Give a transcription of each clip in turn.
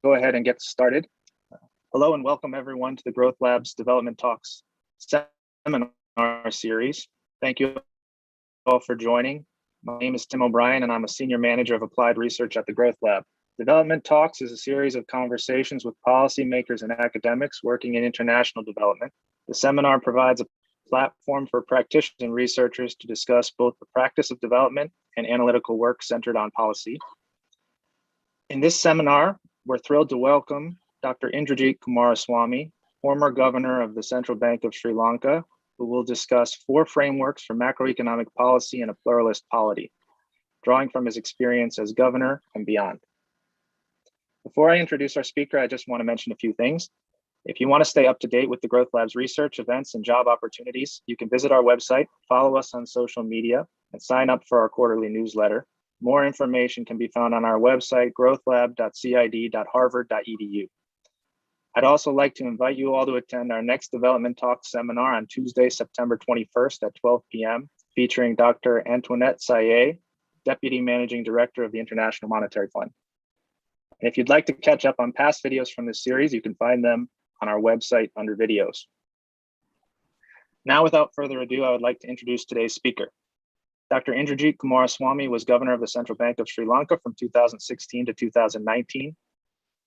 go ahead and get started. Hello and welcome everyone to the Growth Lab's Development Talks seminar series. Thank you all for joining. My name is Tim O'Brien and I'm a Senior Manager of Applied Research at the Growth Lab. Development Talks is a series of conversations with policymakers and academics working in international development. The seminar provides a platform for practitioners and researchers to discuss both the practice of development and analytical work centered on policy. In this seminar, we're thrilled to welcome Dr. Indrajit Kumaraswamy, former governor of the Central Bank of Sri Lanka, who will discuss 4 frameworks for macroeconomic policy and a pluralist polity, drawing from his experience as governor and beyond. Before I introduce our speaker, I just want to mention a few things. If you want to stay up to date with the Growth Lab's research, events, and job opportunities, you can visit our website, follow us on social media, and sign up for our quarterly newsletter. More information can be found on our website, growthlab.cid.harvard.edu. I'd also like to invite you all to attend our next Development Talk seminar on Tuesday, September 21st at 12 p.m., featuring Dr. Antoinette Saye, Deputy Managing Director of the International Monetary Fund. And if you'd like to catch up on past videos from this series, you can find them on our website under videos. Now, without further ado, I would like to introduce today's speaker. Dr. Indrajit Kumaraswamy was governor of the Central Bank of Sri Lanka from 2016 to 2019.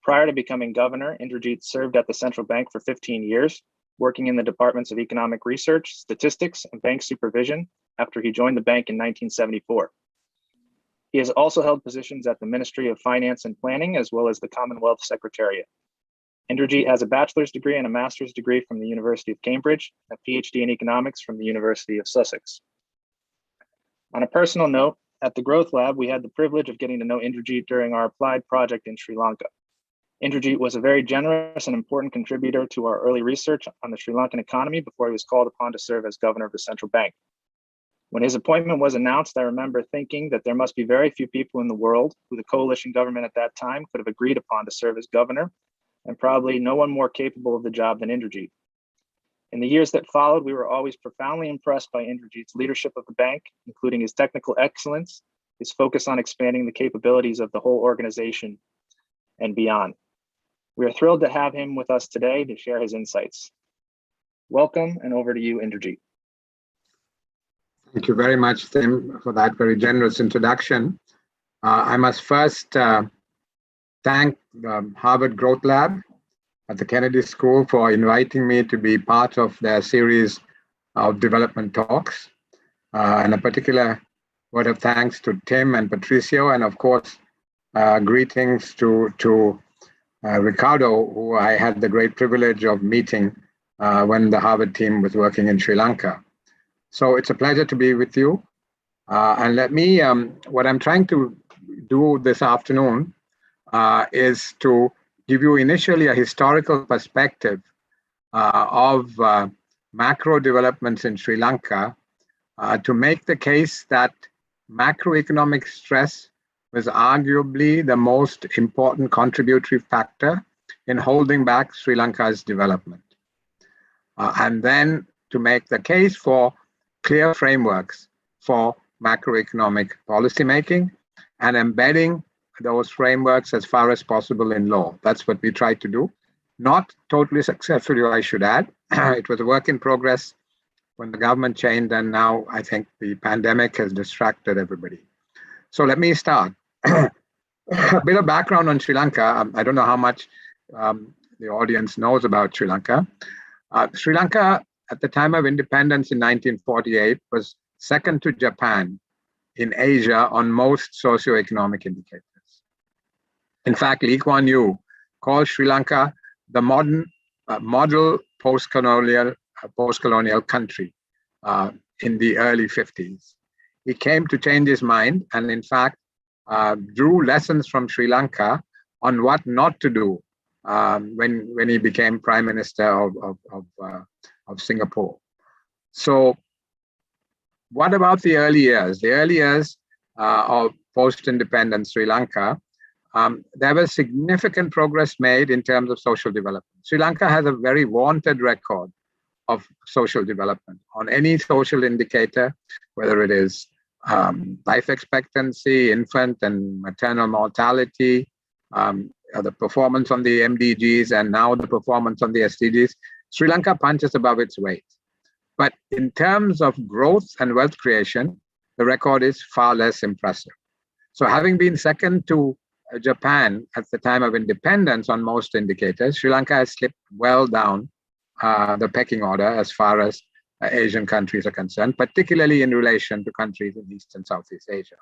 Prior to becoming governor, Indrajit served at the central bank for 15 years, working in the departments of economic research, statistics, and bank supervision after he joined the bank in 1974. He has also held positions at the Ministry of Finance and Planning, as well as the Commonwealth Secretariat. Indrajit has a bachelor's degree and a master's degree from the University of Cambridge, and a PhD in economics from the University of Sussex. On a personal note, at the Growth Lab, we had the privilege of getting to know Indrajit during our applied project in Sri Lanka. Indrajit was a very generous and important contributor to our early research on the Sri Lankan economy before he was called upon to serve as governor of the central bank. When his appointment was announced, I remember thinking that there must be very few people in the world who the coalition government at that time could have agreed upon to serve as governor, and probably no one more capable of the job than Indrajit. In the years that followed, we were always profoundly impressed by Indrajit's leadership of the bank, including his technical excellence, his focus on expanding the capabilities of the whole organization, and beyond. We are thrilled to have him with us today to share his insights. Welcome, and over to you, Indrajit. Thank you very much, Tim, for that very generous introduction. I must first thank the Harvard Growth Lab at the Kennedy School for inviting me to be part of their series of development talks. And a particular word of thanks to Tim and Patricio, and of course, greetings to Ricardo, who I had the great privilege of meeting when the Harvard team was working in Sri Lanka. So it's a pleasure to be with you. And let me, what I'm trying to do this afternoon is to give you initially a historical perspective of macro developments in Sri Lanka to make the case that macroeconomic stress was arguably the most important contributory factor in holding back Sri Lanka's development. And then to make the case for clear frameworks for macroeconomic policymaking and embedding those frameworks as far as possible in law. That's what we tried to do. Not totally successfully, I should add. It was a work in progress when the government changed, and now I think the pandemic has distracted everybody. So let me start. A bit of background on Sri Lanka. I don't know how much the audience knows about Sri Lanka. Sri Lanka, at the time of independence in 1948, was second to Japan in Asia on most socioeconomic indicators. In fact, Lee Kuan Yew called Sri Lanka the modern model post-colonial country in the early 50s. He came to change his mind and in fact drew lessons from Sri Lanka on what not to do when he became Prime Minister of Singapore. So what about the early years? The early years of post-independence Sri Lanka, there was significant progress made in terms of social development. Sri Lanka has a very vaunted record of social development on any social indicator, whether it is life expectancy, infant and maternal mortality, the performance on the MDGs and now the performance on the SDGs, Sri Lanka punches above its weight. But in terms of growth and wealth creation, the record is far less impressive. So having been second to Japan at the time of independence on most indicators, Sri Lanka has slipped well down the pecking order as far as Asian countries are concerned, particularly in relation to countries in East and Southeast Asia.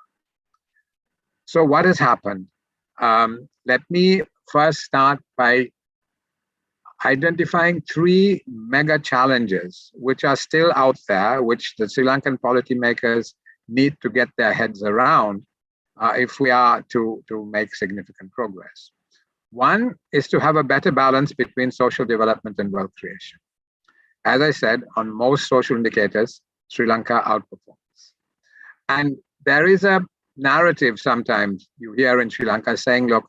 So what has happened? Let me first start by identifying three mega challenges which are still out there, which the Sri Lankan policymakers need to get their heads around if we are to make significant progress. One is to have a better balance between social development and wealth creation. As I said, on most social indicators, Sri Lanka outperforms. And there is a narrative sometimes you hear in Sri Lanka saying, look,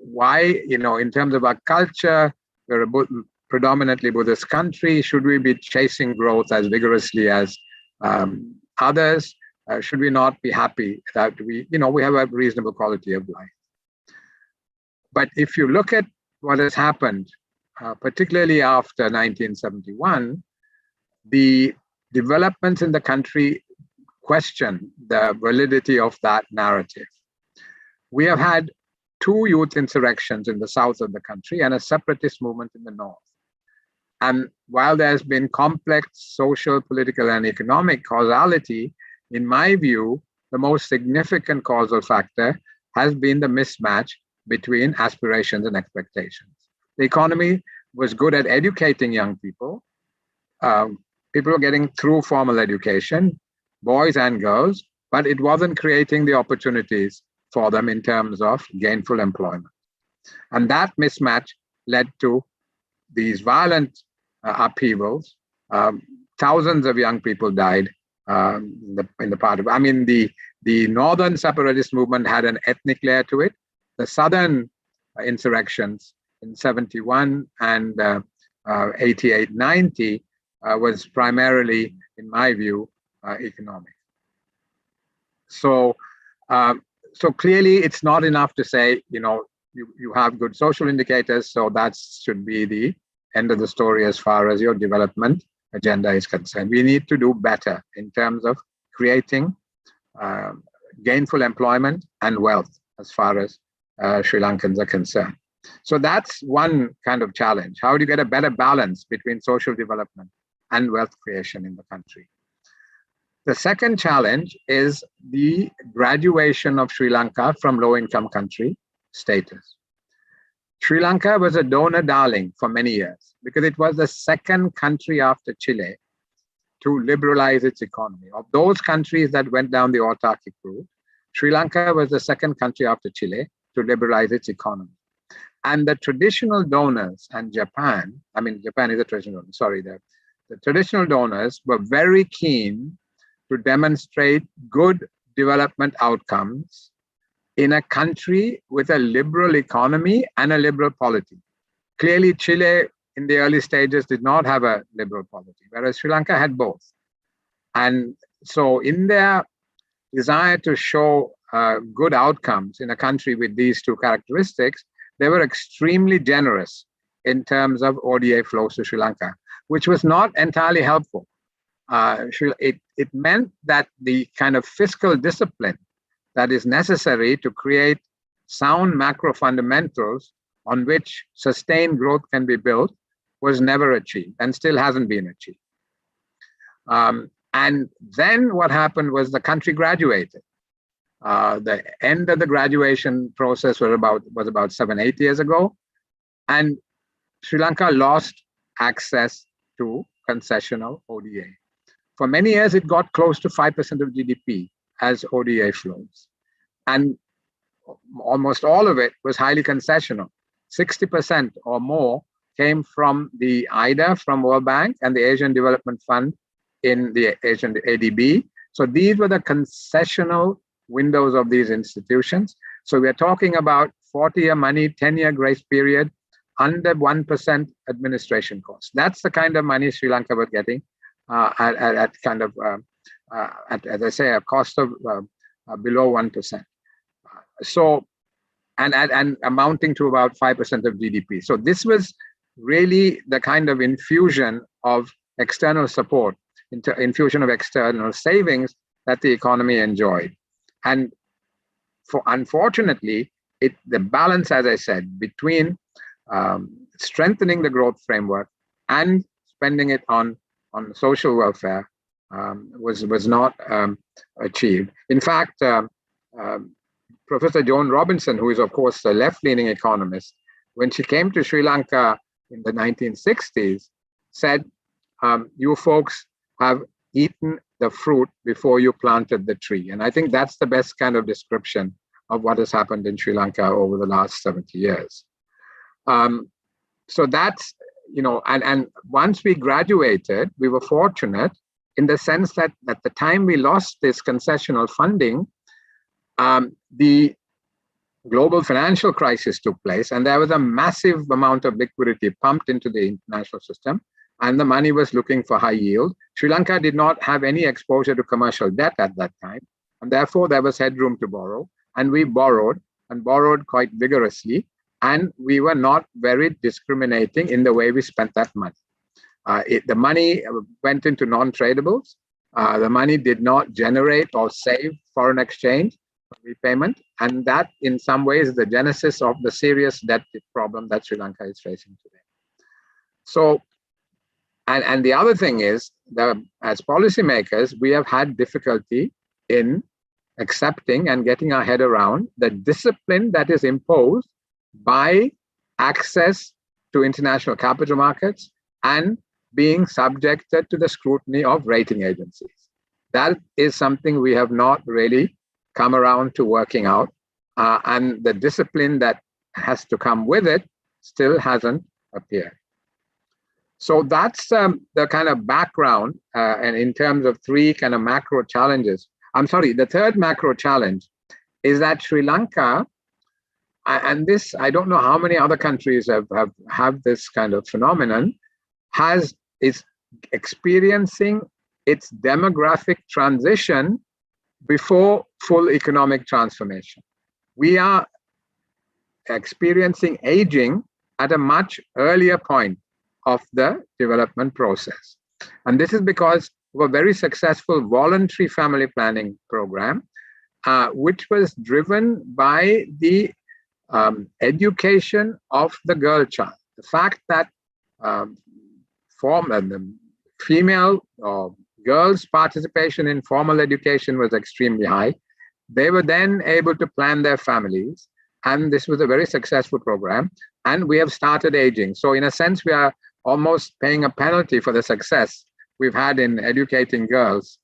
why, in terms of our culture, we're a predominantly Buddhist country. Should we be chasing growth as vigorously as others? Should we not be happy that we have a reasonable quality of life? But if you look at what has happened, particularly after 1971, the developments in the country question the validity of that narrative. We have had 2 youth insurrections in the south of the country and a separatist movement in the north. And while there's been complex social, political, and economic causality, in my view, the most significant causal factor has been the mismatch between aspirations and expectations. The economy was good at educating young people. People were getting through formal education, boys and girls, but it wasn't creating the opportunities for them in terms of gainful employment. And that mismatch led to these violent upheavals. Thousands of young people died in the part of, the northern separatist movement had an ethnic layer to it. The southern insurrections in 71 and 88, 90 was primarily, in my view, economic. So clearly it's not enough to say, you have good social indicators, so that should be the end of the story as far as your development agenda is concerned. We need to do better in terms of creating gainful employment and wealth as far as Sri Lankans are concerned. So that's one kind of challenge. How do you get a better balance between social development and wealth creation in the country? The second challenge is the graduation of Sri Lanka from low-income country status. Sri Lanka was a donor darling for many years because it was the second country after Chile to liberalize its economy. Of those countries that went down the autarkic route, Sri Lanka was the second country after Chile to liberalize its economy. And the traditional donors and Japan is a traditional donor, sorry, the traditional donors were very keen to demonstrate good development outcomes in a country with a liberal economy and a liberal polity. Clearly, Chile in the early stages did not have a liberal polity, whereas Sri Lanka had both. And so in their desire to show good outcomes in a country with these two characteristics, they were extremely generous in terms of ODA flows to Sri Lanka, which was not entirely helpful. It meant that the kind of fiscal discipline that is necessary to create sound macro fundamentals on which sustained growth can be built was never achieved and still hasn't been achieved. And then what happened was the country graduated. The end of the graduation process was about 7-8 years ago, and Sri Lanka lost access to concessional ODA. For many years, it got close to 5% of GDP as ODA flows. And almost all of it was highly concessional. 60% or more came from the IDA from World Bank and the Asian Development Fund in the Asian ADB. So these were the concessional windows of these institutions. So we're talking about 40-year money, 10-year grace period, under 1% administration costs. That's the kind of money Sri Lanka was getting at as I say, a cost of below 1%. So and amounting to about 5% of GDP. So this was really the kind of infusion of external support, infusion of external savings that the economy enjoyed. And unfortunately, the balance, as I said, between strengthening the growth framework and spending it on social welfare was not achieved. In fact, Professor Joan Robinson, who is of course a left-leaning economist, when she came to Sri Lanka in the 1960s, said, you folks have eaten the fruit before you planted the tree. And I think that's the best kind of description of what has happened in Sri Lanka over the last 70 years. So that's, and once we graduated, we were fortunate in the sense that at the time we lost this concessional funding, the global financial crisis took place, and there was a massive amount of liquidity pumped into the international system, and the money was looking for high yield. Sri Lanka did not have any exposure to commercial debt at that time, and therefore there was headroom to borrow, and we borrowed quite vigorously, and we were not very discriminating in the way we spent that money. The money went into non-tradables. The money did not generate or save foreign exchange repayment, and that in some ways is the genesis of the serious debt problem that Sri Lanka is facing today. So, and the other thing is that as policymakers, we have had difficulty in accepting and getting our head around the discipline that is imposed by access to international capital markets and being subjected to the scrutiny of rating agencies. That is something we have not really come around to working out, and the discipline that has to come with it still hasn't appeared. So that's the kind of background, and in terms of three kind of macro challenges. The third macro challenge is that Sri Lanka, and this, I don't know how many other countries have this kind of phenomenon, is experiencing its demographic transition before full economic transformation. We are experiencing aging at a much earlier point of the development process. And this is because of a very successful voluntary family planning program, which was driven by the education of the girl child. The fact that the female or girls' participation in formal education was extremely high. They were then able to plan their families, and this was a very successful program, and we have started aging. So in a sense, we are almost paying a penalty for the success we've had in educating girls,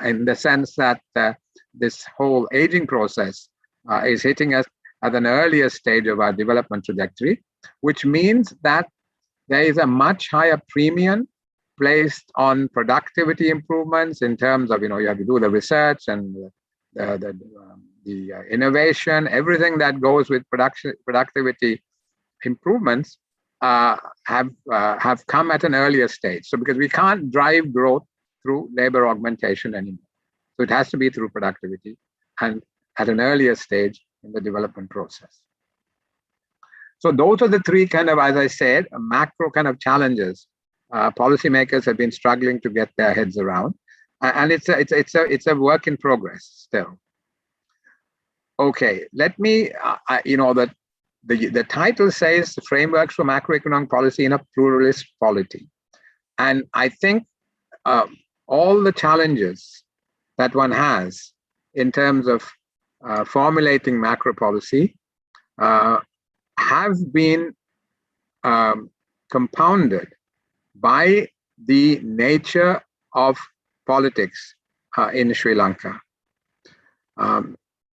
in the sense that this whole aging process is hitting us at an earlier stage of our development trajectory, which means that there is a much higher premium placed on productivity improvements in terms of, you have to do the research and the innovation, everything that goes with productivity improvements have come at an earlier stage. So because we can't drive growth through labor augmentation anymore. So it has to be through productivity and at an earlier stage in the development process. So those are the three kind of, as I said, macro kind of challenges policymakers have been struggling to get their heads around, and it's a work in progress still. Okay, let me, the title says Frameworks for Macroeconomic Policy in a Pluralist Polity. And I think all the challenges that one has in terms of formulating macro policy have been compounded by the nature of politics in Sri Lanka.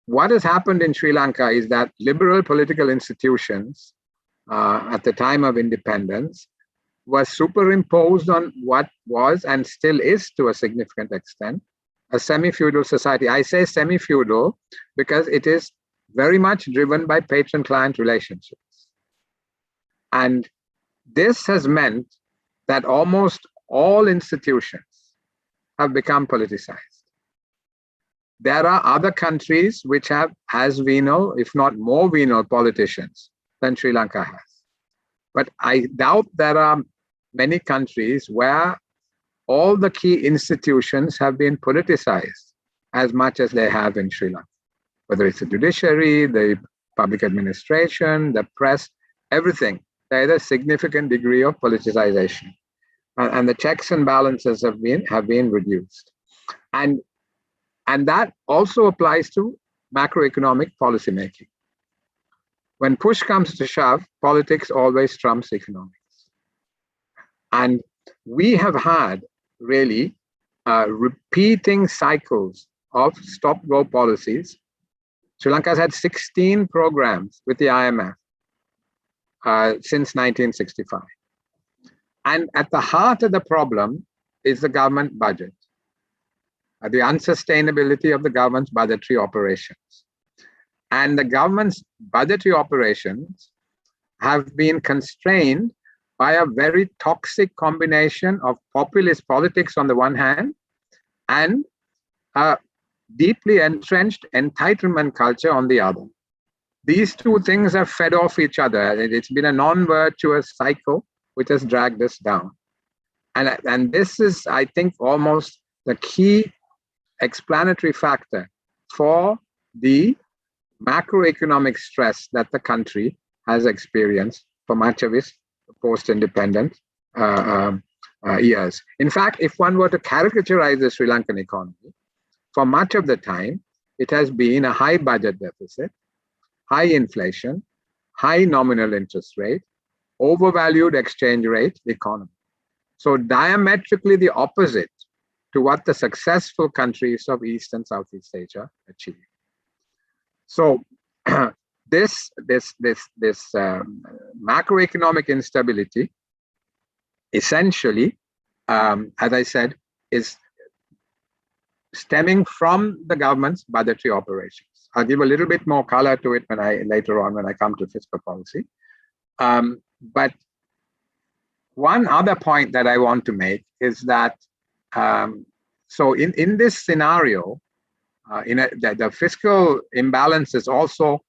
What has happened in Sri Lanka is that liberal political institutions at the time of independence was superimposed on what was and still is to a significant extent a semi-feudal society. I say semi-feudal because it is very much driven by patron-client relationships. And this has meant that almost all institutions have become politicized. there are other countries which have as venal, if not more venal politicians than Sri Lanka has. But I doubt there are many countries where all the key institutions have been politicized as much as they have in Sri Lanka, whether it's the judiciary, the public administration, the press, everything. There is a significant degree of politicization. And the checks and balances have been reduced. And that also applies to macroeconomic policymaking. When push comes to shove, politics always trumps economics. And we have had really repeating cycles of stop-go policies. Sri Lanka has had 16 programs with the IMF since 1965. And at the heart of the problem is the government budget, the unsustainability of the government's budgetary operations. And the government's budgetary operations have been constrained by a very toxic combination of populist politics on the one hand and a deeply entrenched entitlement culture on the other. These two things have fed off each other. It's been a non-virtuous cycle which has dragged us down. And this is, I think, almost the key explanatory factor for the macroeconomic stress that the country has experienced for much of its post-independent years. In fact, if one were to caricaturize the Sri Lankan economy, for much of the time, it has been a high budget deficit, high inflation, high nominal interest rate, overvalued exchange rate economy. So diametrically the opposite to what the successful countries of East and Southeast Asia achieve. So this macroeconomic instability essentially, as I said, is stemming from the government's budgetary operations. I'll give a little bit more color to it later on when I come to fiscal policy. But one other point that I want to make is that so in this scenario, the fiscal imbalances also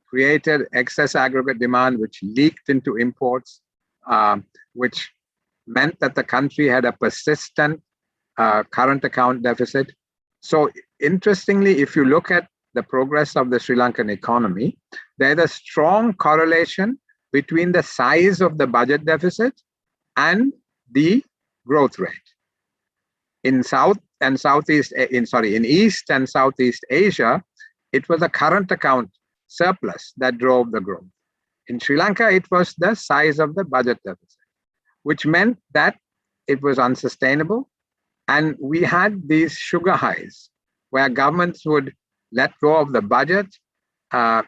created excess aggregate demand, which leaked into imports, which meant that the country had a persistent current account deficit. So interestingly, if you look at the progress of the Sri Lankan economy, there's a strong correlation between the size of the budget deficit and the growth rate. In East and Southeast Asia, it was a current account surplus that drove the growth. In Sri Lanka, it was the size of the budget deficit, which meant that it was unsustainable. And we had these sugar highs where governments would let go of the budget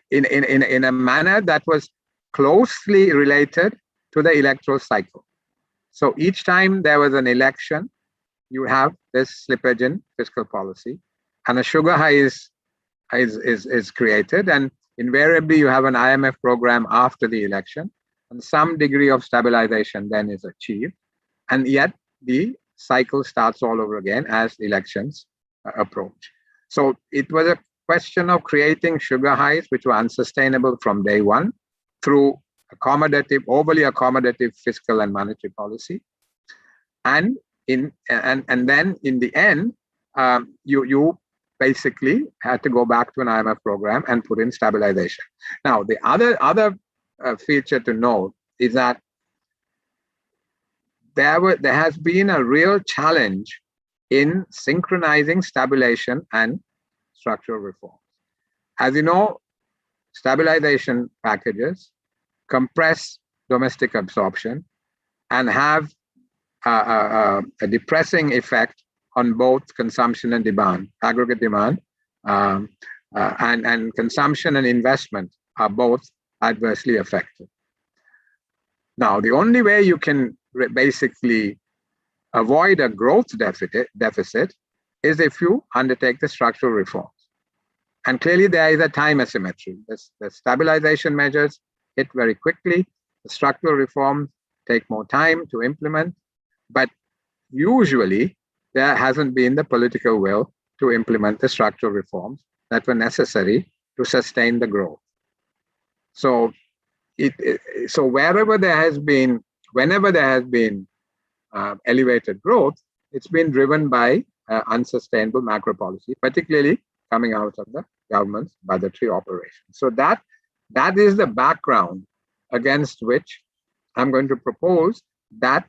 in a manner that was closely related to the electoral cycle. So each time there was an election, you have this slippage in fiscal policy, and a sugar high is created, and invariably you have an IMF program after the election, and some degree of stabilization then is achieved, and yet the cycle starts all over again as elections approach. So it was a question of creating sugar highs which were unsustainable from day one through overly accommodative fiscal and monetary policy, and then in the end, you basically had to go back to an IMF program and put in stabilization. Now, the other feature to note is that there has been a real challenge in synchronizing stabilization and structural reforms. As you know, stabilization packages compress domestic absorption and have a depressing effect on both consumption and demand, aggregate demand, and consumption and investment are both adversely affected. Now, the only way you can basically avoid a growth deficit is if you undertake the structural reforms. And clearly there is a time asymmetry. The stabilization measures hit very quickly. The structural reforms take more time to implement, but usually there hasn't been the political will to implement the structural reforms that were necessary to sustain the growth. So, whenever there has been elevated growth, it's been driven by unsustainable macro policy, particularly coming out of the government's budgetary operations. So that is the background against which I'm going to propose that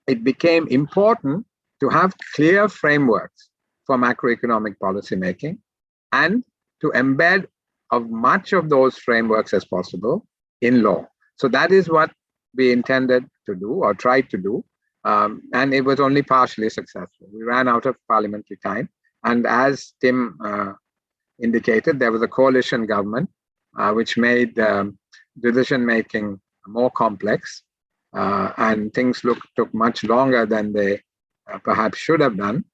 it became important to have clear frameworks for macroeconomic policy making and to embed of much of those frameworks as possible in law. So that is what we intended to do or tried to do. And it was only partially successful. We ran out of parliamentary time. And as Tim indicated, there was a coalition government, which made decision-making more complex. And things took much longer than they perhaps should have done.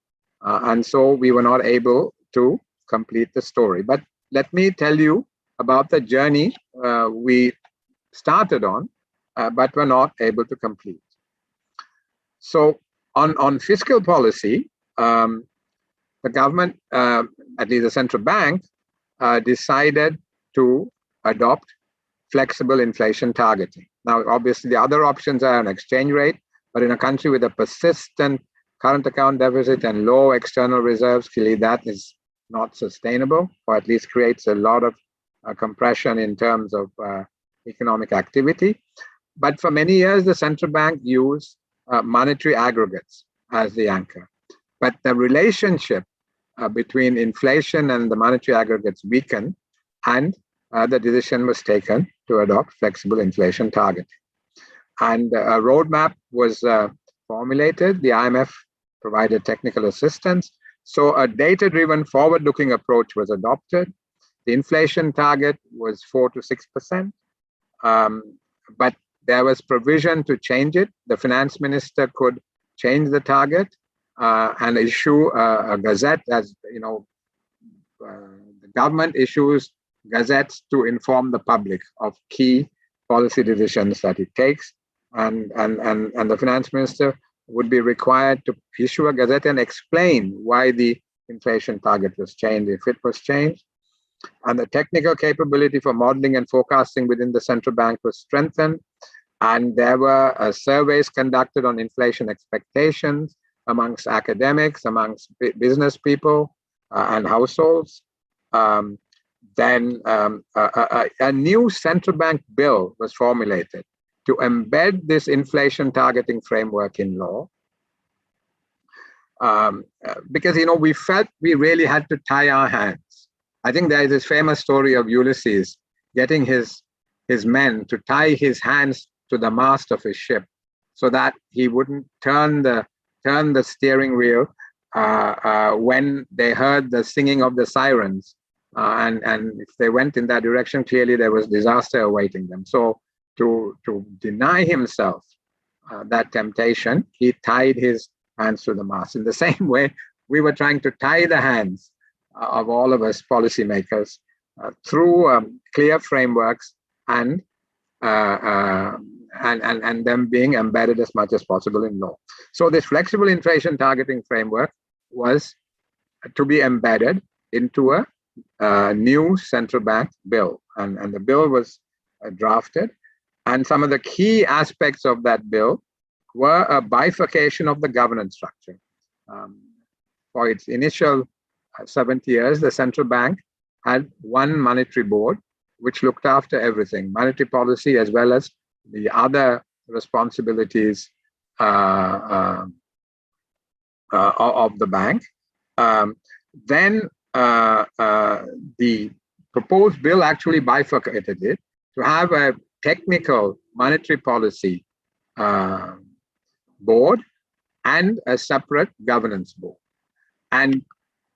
And so we were not able to complete the story. But let me tell you about the journey we started on, but were not able to complete. So on fiscal policy, the government, at least the central bank, decided to adopt flexible inflation targeting. Now, obviously, the other options are an exchange rate, but in a country with a persistent current account deficit and low external reserves, clearly that is not sustainable, or at least creates a lot of compression in terms of economic activity. But for many years, the central bank used monetary aggregates as the anchor. But the relationship between inflation and the monetary aggregates weakened, and the decision was taken to adopt flexible inflation targeting. And a roadmap was formulated. The IMF provided technical assistance. So a data-driven forward-looking approach was adopted. The inflation target was 4 to 6%, but there was provision to change it. The finance minister could change the target and issue a gazette. As you know, the government issues gazettes to inform the public of key policy decisions that it takes, and the finance minister would be required to issue a gazette and explain why the inflation target was changed, if it was changed. And the technical capability for modeling and forecasting within the central bank was strengthened. And there were surveys conducted on inflation expectations amongst academics, amongst business people and households. Then a new central bank bill was formulated to embed this inflation targeting framework in law. Because, we felt we really had to tie our hands. I think there is this famous story of Ulysses getting his men to tie his hands to the mast of his ship so that he wouldn't turn the steering wheel when they heard the singing of the sirens. And if they went in that direction, clearly there was disaster awaiting them. So to deny himself that temptation, he tied his hands to the mast. In the same way, we were trying to tie the hands of all of us policymakers through clear frameworks and them being embedded as much as possible in law. So this flexible inflation targeting framework was to be embedded into a new central bank bill, and the bill was drafted. And some of the key aspects of that bill were a bifurcation of the governance structure. For its initial 70 years, the central bank had one monetary board which looked after everything, monetary policy as well as the other responsibilities of the bank. Then the proposed bill actually bifurcated it to have a technical monetary policy board and a separate governance board. And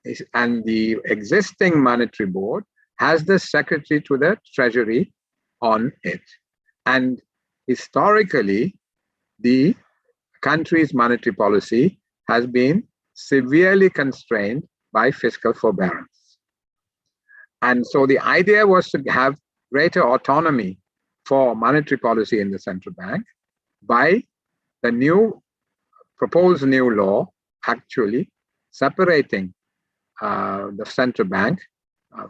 the existing monetary board has the secretary to the treasury on it. And historically, the country's monetary policy has been severely constrained by fiscal forbearance. And so the idea was to have greater autonomy for monetary policy in the central bank by the proposed new law actually separating the central bank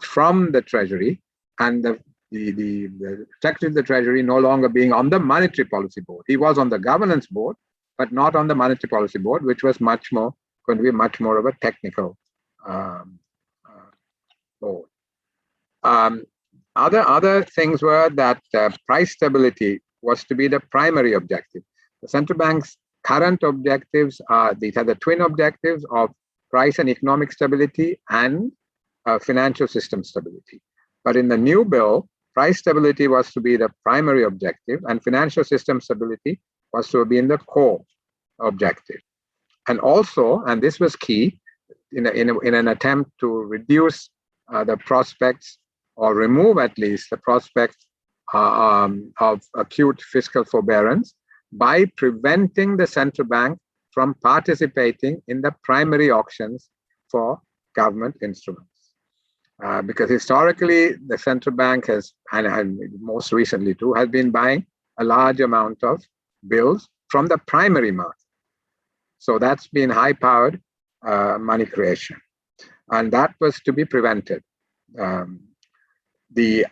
from the Treasury, and the Secretary of the Treasury no longer being on the Monetary Policy Board. He was on the Governance Board, but not on the Monetary Policy Board, which was going to be much more of a technical board. Other things were that price stability was to be the primary objective. The central bank's current objectives are, these are the twin objectives of price and economic stability and financial system stability. But in the new bill, price stability was to be the primary objective, and financial system stability was to be in the core objective. And also, and this was key, in an attempt to reduce the prospects, or remove at least the prospects of acute fiscal forbearance, by preventing the central bank from participating in the primary auctions for government instruments. Because historically, the central bank has, and most recently too, has been buying a large amount of bills from the primary market. So that's been high-powered money creation, and that was to be prevented.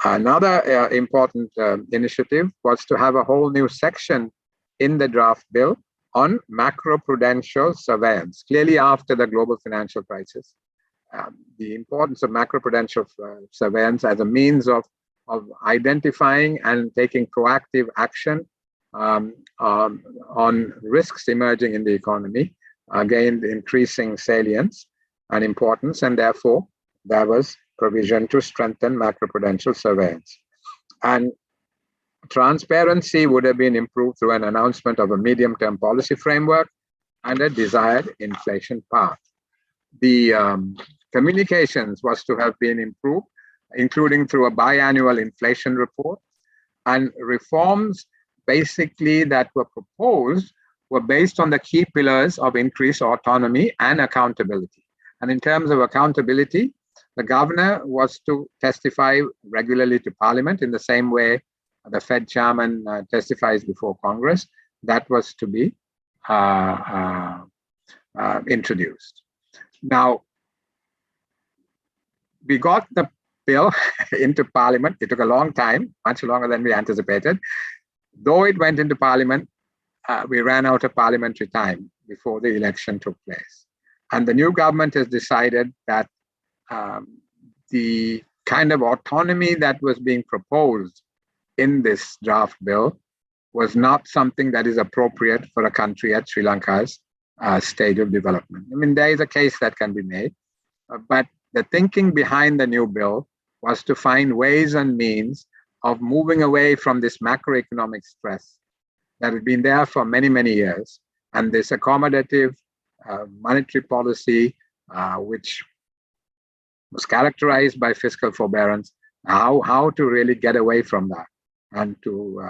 Another important initiative was to have a whole new section in the draft bill on macroprudential surveillance. Clearly, after the global financial crisis, the importance of macroprudential surveillance as a means of identifying and taking proactive action on risks emerging in the economy gained increasing salience and importance, and therefore there was provision to strengthen macroprudential surveillance. And transparency would have been improved through an announcement of a medium-term policy framework and a desired inflation path. The communications was to have been improved, including through a biannual inflation report, and reforms basically that were proposed were based on the key pillars of increased autonomy and accountability. And in terms of accountability, the governor was to testify regularly to Parliament in the same way the Fed chairman testifies before Congress. That was to be introduced. Now, we got the bill into Parliament. It took a long time, much longer than we anticipated. Though it went into Parliament, we ran out of parliamentary time before the election took place. And the new government has decided that the kind of autonomy that was being proposed in this draft bill was not something that is appropriate for a country at Sri Lanka's stage of development. I mean, there is a case that can be made, but the thinking behind the new bill was to find ways and means of moving away from this macroeconomic stress that had been there for many, many years, and this accommodative monetary policy, which was characterized by fiscal forbearance, how to really get away from that, and to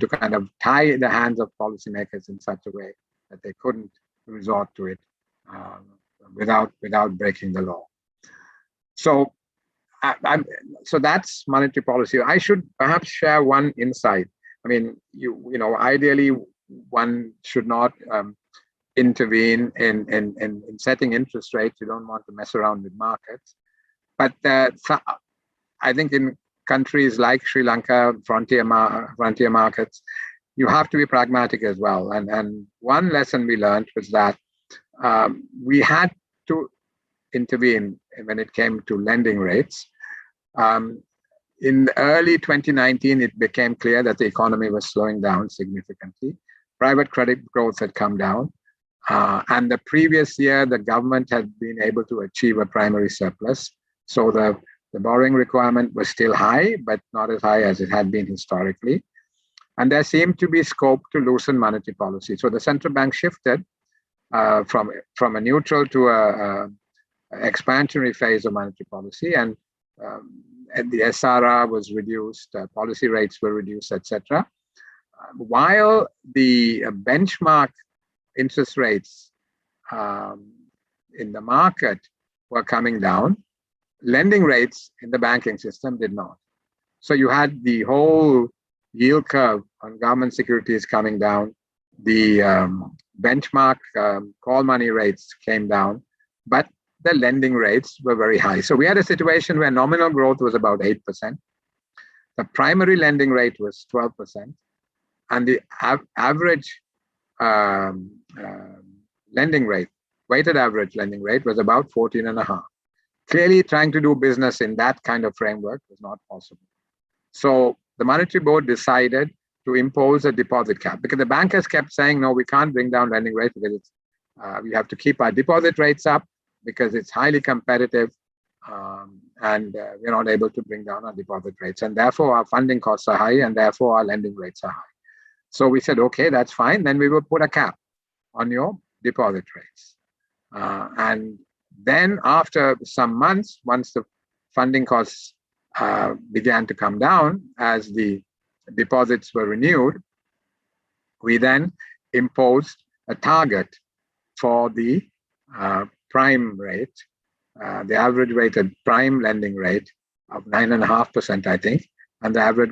kind of tie the hands of policymakers in such a way that they couldn't resort to it without breaking the law. So, so that's monetary policy. I should perhaps share one insight. I mean, you know, ideally, one should not intervene in setting interest rates. You don't want to mess around with markets. But I think in countries like Sri Lanka, frontier markets, you have to be pragmatic as well. And one lesson we learned was that we had to intervene when it came to lending rates. In early 2019, it became clear that the economy was slowing down significantly. Private credit growth had come down. And the previous year, the government had been able to achieve a primary surplus. So the borrowing requirement was still high, but not as high as it had been historically. And there seemed to be scope to loosen monetary policy. So the central bank shifted from a neutral to a expansionary phase of monetary policy, and the SRR was reduced, policy rates were reduced, etc. While the benchmark interest rates in the market were coming down, lending rates in the banking system did not. So you had the whole yield curve on government securities coming down, the benchmark call money rates came down, but the lending rates were very high. So we had a situation where nominal growth was about 8%. The primary lending rate was 12%. And the average lending rate, weighted average lending rate, was about 14.5. Clearly, trying to do business in that kind of framework was not possible. So the Monetary Board decided to impose a deposit cap, because the bankers kept saying, no, we can't bring down lending rates because it's, we have to keep our deposit rates up because it's highly competitive, and we're not able to bring down our deposit rates. And therefore, our funding costs are high, and therefore our lending rates are high. So we said, okay, that's fine. Then we will put a cap on your deposit rates. And then after some months, once the funding costs began to come down as the deposits were renewed, we then imposed a target for the prime rate, the average weighted prime lending rate of 9.5%, I think, and the average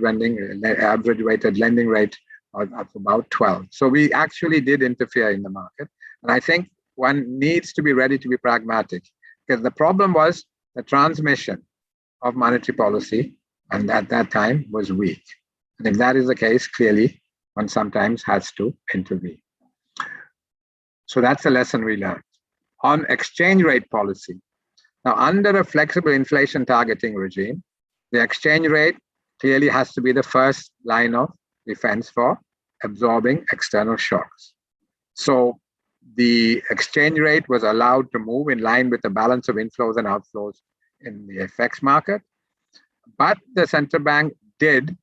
weighted lending rate of about 12. So we actually did interfere in the market. And I think one needs to be ready to be pragmatic, because the problem was the transmission of monetary policy, and at that time was weak. And if that is the case, clearly one sometimes has to intervene. So that's a lesson we learned. On exchange rate policy, now under a flexible inflation targeting regime, the exchange rate clearly has to be the first line of defense for absorbing external shocks. So the exchange rate was allowed to move in line with the balance of inflows and outflows in the FX market. But the central bank did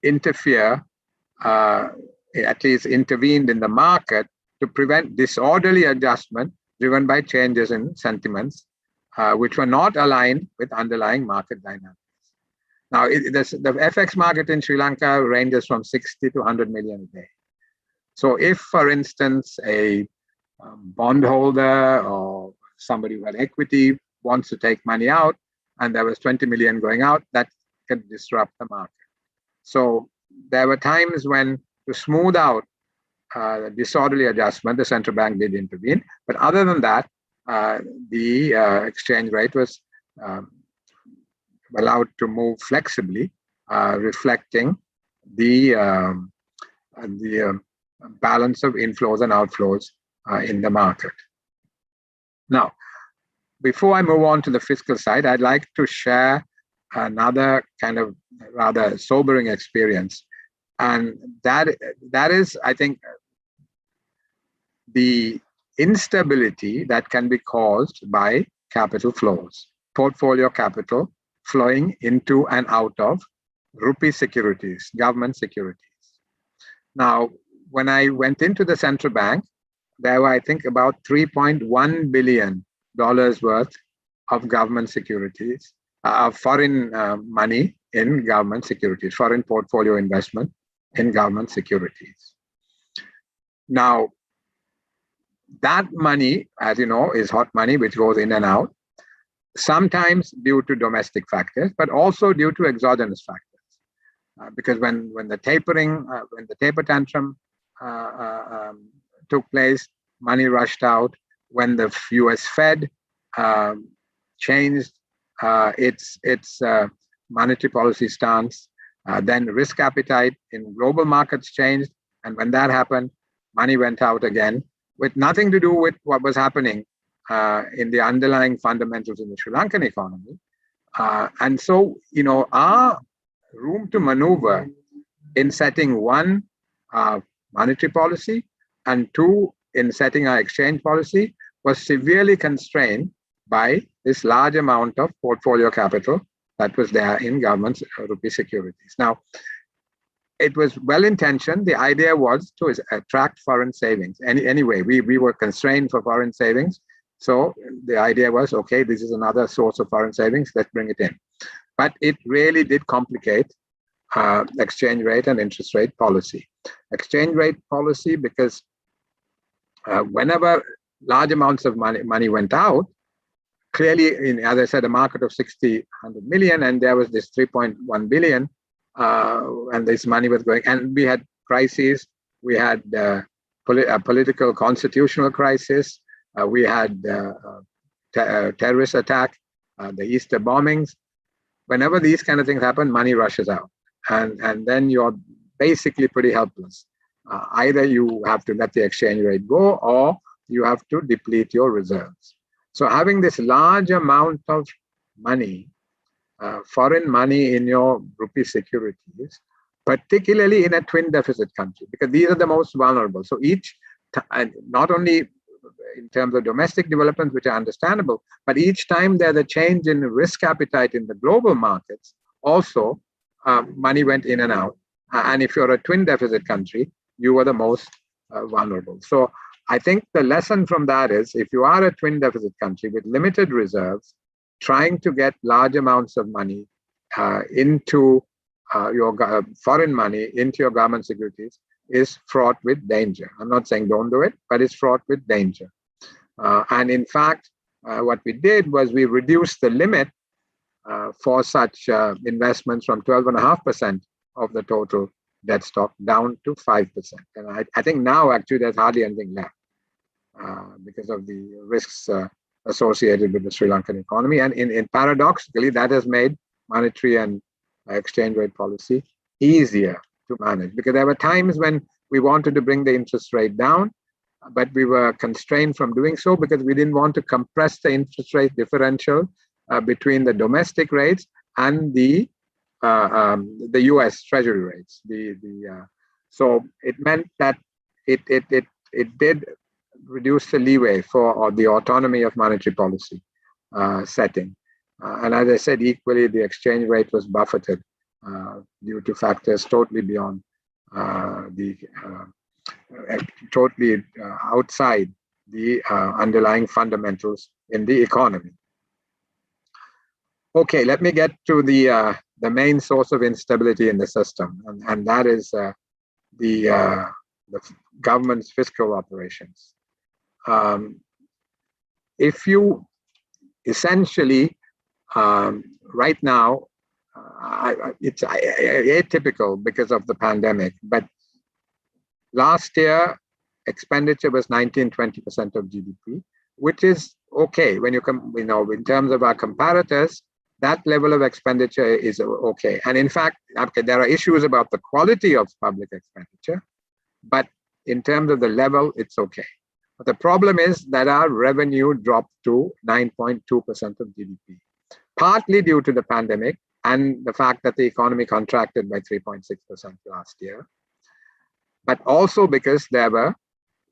interfere, at least intervened in the market to prevent disorderly adjustment driven by changes in sentiments, which were not aligned with underlying market dynamics. Now, the FX market in Sri Lanka ranges from 60 to 100 million a day. So if, for instance, a bondholder or somebody who had equity wants to take money out and there was 20 million going out, that could disrupt the market. So there were times when, to smooth out disorderly adjustment, the central bank did intervene. But other than that, the exchange rate was allowed to move flexibly, reflecting the balance of inflows and outflows in the market. Now, before I move on to the fiscal side, I'd like to share another kind of rather sobering experience. And that is, I think, the instability that can be caused by capital flows, portfolio capital flowing into and out of rupee securities, government securities. Now, when I went into the central bank, there were, I think, about $3.1 billion worth of government securities, foreign money in government securities, foreign portfolio investment in government securities. Now, that money, as you know, is hot money, which goes in and out, sometimes due to domestic factors, but also due to exogenous factors. Because when the taper tantrum took place, money rushed out. When the US Fed changed its monetary policy stance, then risk appetite in global markets changed. And when that happened, money went out again, with nothing to do with what was happening in the underlying fundamentals in the Sri Lankan economy. And so, you know, our room to maneuver in setting one, monetary policy, and two, in setting our exchange policy, was severely constrained by this large amount of portfolio capital that was there in government rupee securities. Now, it was well-intentioned. The idea was to attract foreign savings. Anyway, we were constrained for foreign savings. So the idea was, okay, this is another source of foreign savings, let's bring it in. But it really did complicate exchange rate and interest rate policy. Exchange rate policy, because whenever large amounts of money went out, clearly, as I said, a market of 100 million, and there was this 3.1 billion, and this money was going, and we had crises, we had a political constitutional crisis. We had terrorist attack, the Easter bombings. Whenever these kind of things happen, money rushes out, and then you're basically pretty helpless. Either you have to let the exchange rate go, or you have to deplete your reserves. So having this large amount of money, foreign money in your rupee securities, particularly in a twin deficit country, because these are the most vulnerable. So not only in terms of domestic developments, which are understandable, but each time there's a change in risk appetite in the global markets, also money went in and out. And if you're a twin deficit country, you are the most vulnerable. So I think the lesson from that is, if you are a twin deficit country with limited reserves, trying to get large amounts of money into your foreign money into your government securities is fraught with danger. I'm not saying don't do it, but it's fraught with danger. And in fact, what we did was we reduced the limit for such investments from 12.5% of the total debt stock down to 5%. And I think now actually there's hardly anything left because of the risks associated with the Sri Lankan economy. And in paradoxically, that has made monetary and exchange rate policy easier to manage, because there were times when we wanted to bring the interest rate down, but we were constrained from doing so because we didn't want to compress the interest rate differential between the domestic rates and the U.S. Treasury rates. So it meant that it did reduce the leeway for the autonomy of monetary policy setting. And as I said, equally, the exchange rate was buffeted due to factors totally beyond totally outside the underlying fundamentals in the economy. Okay, let me get to the main source of instability in the system, and that is the government's fiscal operations. If you essentially right now, it's atypical because of the pandemic, but last year expenditure was 19-20% of GDP, which is okay when you come, in terms of our comparators. That level of expenditure is okay. And in fact, there are issues about the quality of public expenditure, but in terms of the level, it's okay. But the problem is that our revenue dropped to 9.2% of GDP, partly due to the pandemic and the fact that the economy contracted by 3.6% last year, but also because there were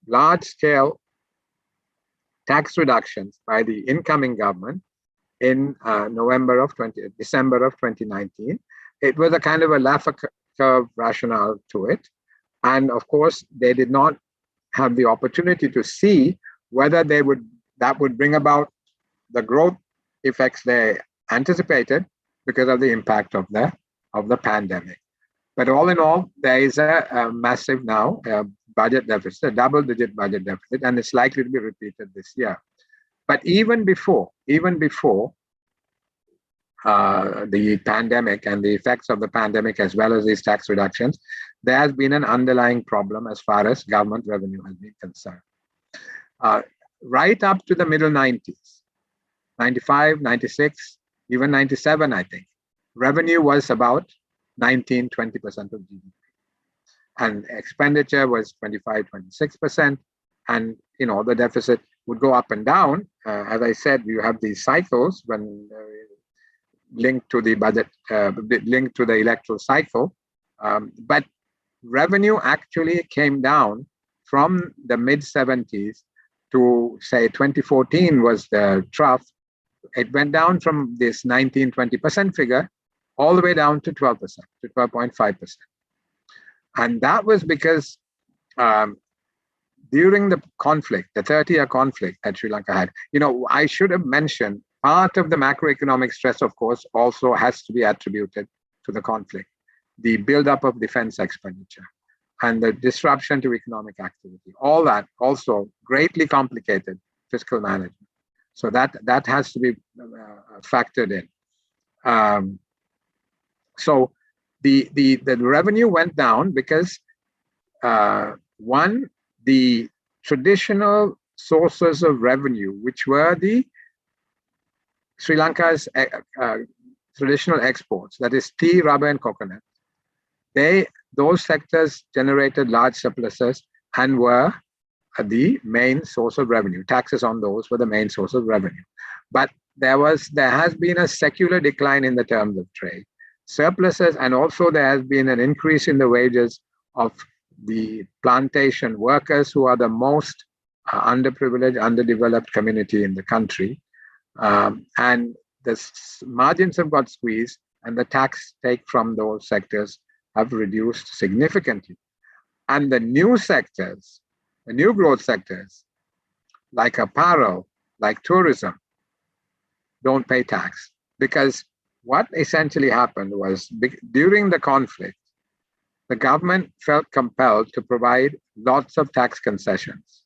large-scale tax reductions by the incoming government in December of 2019. It was a kind of a Laffer curve rationale to it. And of course, they did not have the opportunity to see whether that would bring about the growth effects they anticipated because of the impact of the pandemic. But all in all, there is a massive now budget deficit, a double-digit budget deficit, and it's likely to be repeated this year. But even before the pandemic and the effects of the pandemic, as well as these tax reductions, there has been an underlying problem as far as government revenue has been concerned. Right up to the middle 90s, 95, 96, even 97, I think, revenue was about 19-20% of GDP. And expenditure was 25, 26%. And, the deficit would go up and down. As I said, you have these cycles when linked to the budget, linked to the electoral cycle. But revenue actually came down from the mid-70s to, say, 2014 was the trough. It went down from this 19-20% figure all the way down to 12%, to 12.5%. And that was because during the conflict, the 30-year conflict that Sri Lanka had, I should have mentioned part of the macroeconomic stress, of course, also has to be attributed to the conflict. The buildup of defense expenditure and the disruption to economic activity, all that also greatly complicated fiscal management. So that has to be factored in. So the revenue went down because one, the traditional sources of revenue, which were the Sri Lanka's traditional exports, that is tea, rubber, and coconut, those sectors generated large surpluses and were the main source of revenue. Taxes on those were the main source of revenue. But there has been a secular decline in the terms of trade. Surpluses, and also there has been an increase in the wages of the plantation workers, who are the most underprivileged, underdeveloped community in the country. And the margins have got squeezed, and the tax take from those sectors have reduced significantly. And the new sectors, the new growth sectors, like apparel, like tourism, don't pay tax. Because what essentially happened was, during the conflict, the government felt compelled to provide lots of tax concessions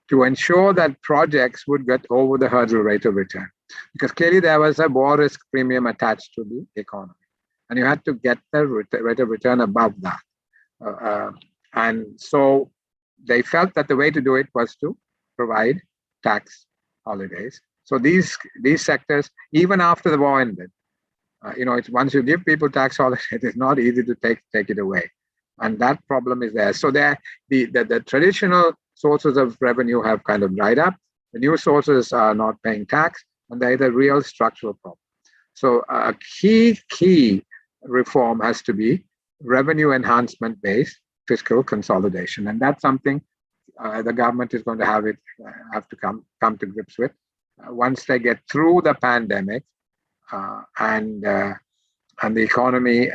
to ensure that projects would get over the hurdle rate of return. Because clearly there was a war risk premium attached to the economy, and you had to get the rate of return above that. And so they felt that the way to do it was to provide tax holidays. So these sectors, even after the war ended, it's once you give people tax holidays, it's not easy to take it away, and that problem is there. So the traditional sources of revenue have kind of dried up. The new sources are not paying tax, and there is a real structural problem. So a key reform has to be revenue enhancement-based fiscal consolidation, and that's something the government is going to have to come to grips with once they get through the pandemic and the economy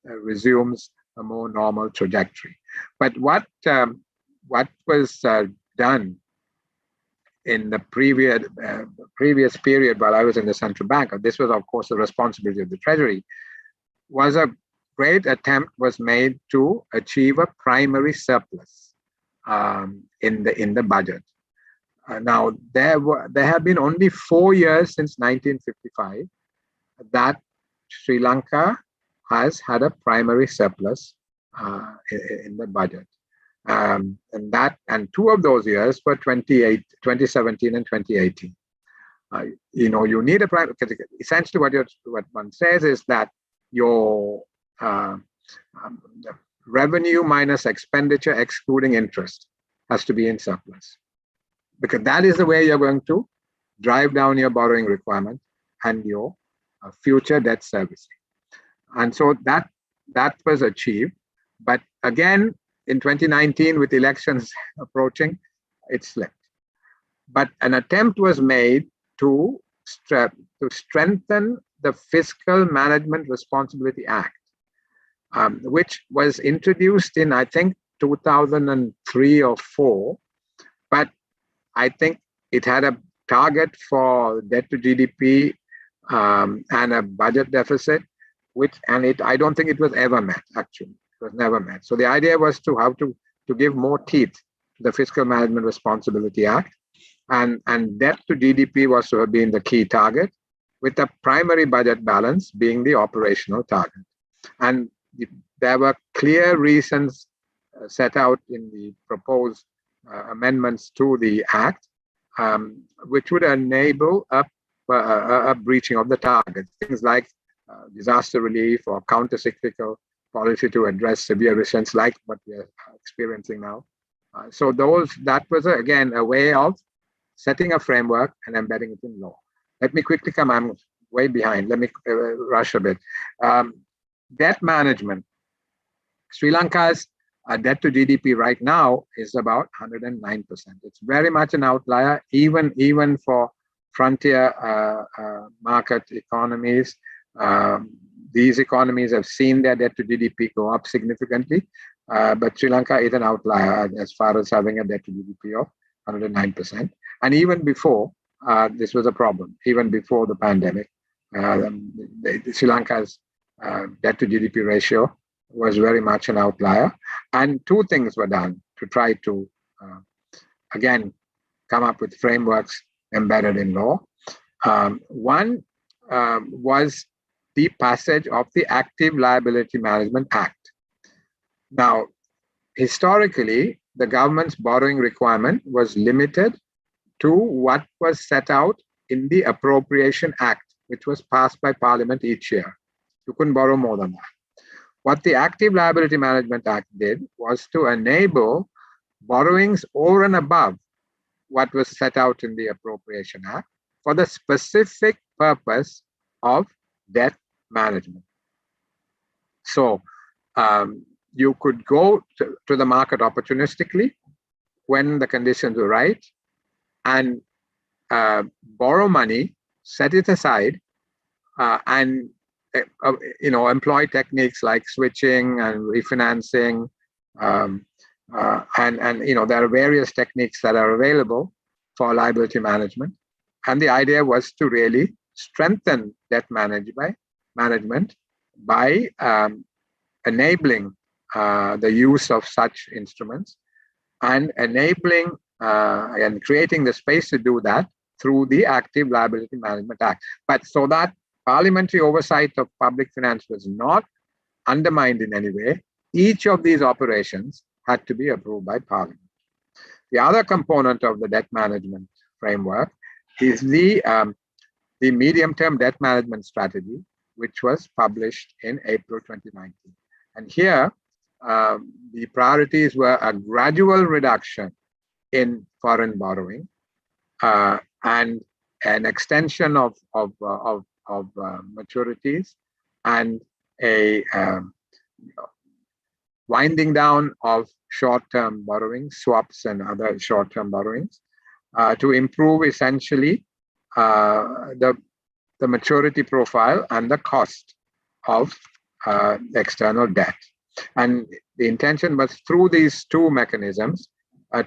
resumes a more normal trajectory. But what was done in the previous period while I was in the central bank, this was of course the responsibility of the Treasury, was a great attempt was made to achieve a primary surplus in the budget. Now there have been only 4 years since 1955 that Sri Lanka has had a primary surplus in the budget. And two of those years were 2017 and 2018. You need a primary. Essentially, what one says is that your revenue minus expenditure excluding interest has to be in surplus, because that is the way you're going to drive down your borrowing requirement and your future debt servicing. And so that was achieved. But again, in 2019, with elections approaching, it slipped. But an attempt was made to strengthen the Fiscal Management Responsibility Act, which was introduced in, I think, 2003 or 4. But I think it had a target for debt to GDP and a budget deficit, I don't think it was ever met, actually. It was never met. So the idea was to give more teeth to the Fiscal Management Responsibility Act, and debt to GDP was to have been the key target, with the primary budget balance being the operational target. And there were clear reasons set out in the proposed amendments to the Act, which would enable a breaching of the targets. Things like disaster relief or counter-cyclical policy to address severe recessions like what we are experiencing now. So that was, again, a way of setting a framework and embedding it in law. Let me quickly I'm way behind. Let me rush a bit. Debt management. Sri Lanka's debt to GDP right now is about 109%. It's very much an outlier, even for frontier market economies. These economies have seen their debt to GDP go up significantly, but Sri Lanka is an outlier as far as having a debt to GDP of 109%. And even before, this was a problem. Even before the pandemic, Sri Lanka's debt to GDP ratio was very much an outlier. And two things were done to try to, again, come up with frameworks embedded in law. One was the passage of the Active Liability Management Act. Now, historically, the government's borrowing requirement was limited to what was set out in the Appropriation Act, which was passed by Parliament each year. You couldn't borrow more than that. What the Active Liability Management Act did was to enable borrowings over and above what was set out in the Appropriation Act for the specific purpose of debt management. So you could go to the market opportunistically when the conditions were right and borrow money, set it aside, and employ techniques like switching and refinancing, and there are various techniques that are available for liability management. And the idea was to really strengthen debt management by enabling the use of such instruments and enabling and creating the space to do that through the Active Liability Management Act. But so that parliamentary oversight of public finance was not undermined in any way, each of these operations had to be approved by Parliament. The other component of the debt management framework is the medium-term debt management strategy, which was published in April 2019. And here, the priorities were a gradual reduction in foreign borrowing and an extension of maturities and a winding down of short-term borrowings, swaps and other short-term borrowings, to improve essentially the maturity profile and the cost of external debt. And the intention was through these two mechanisms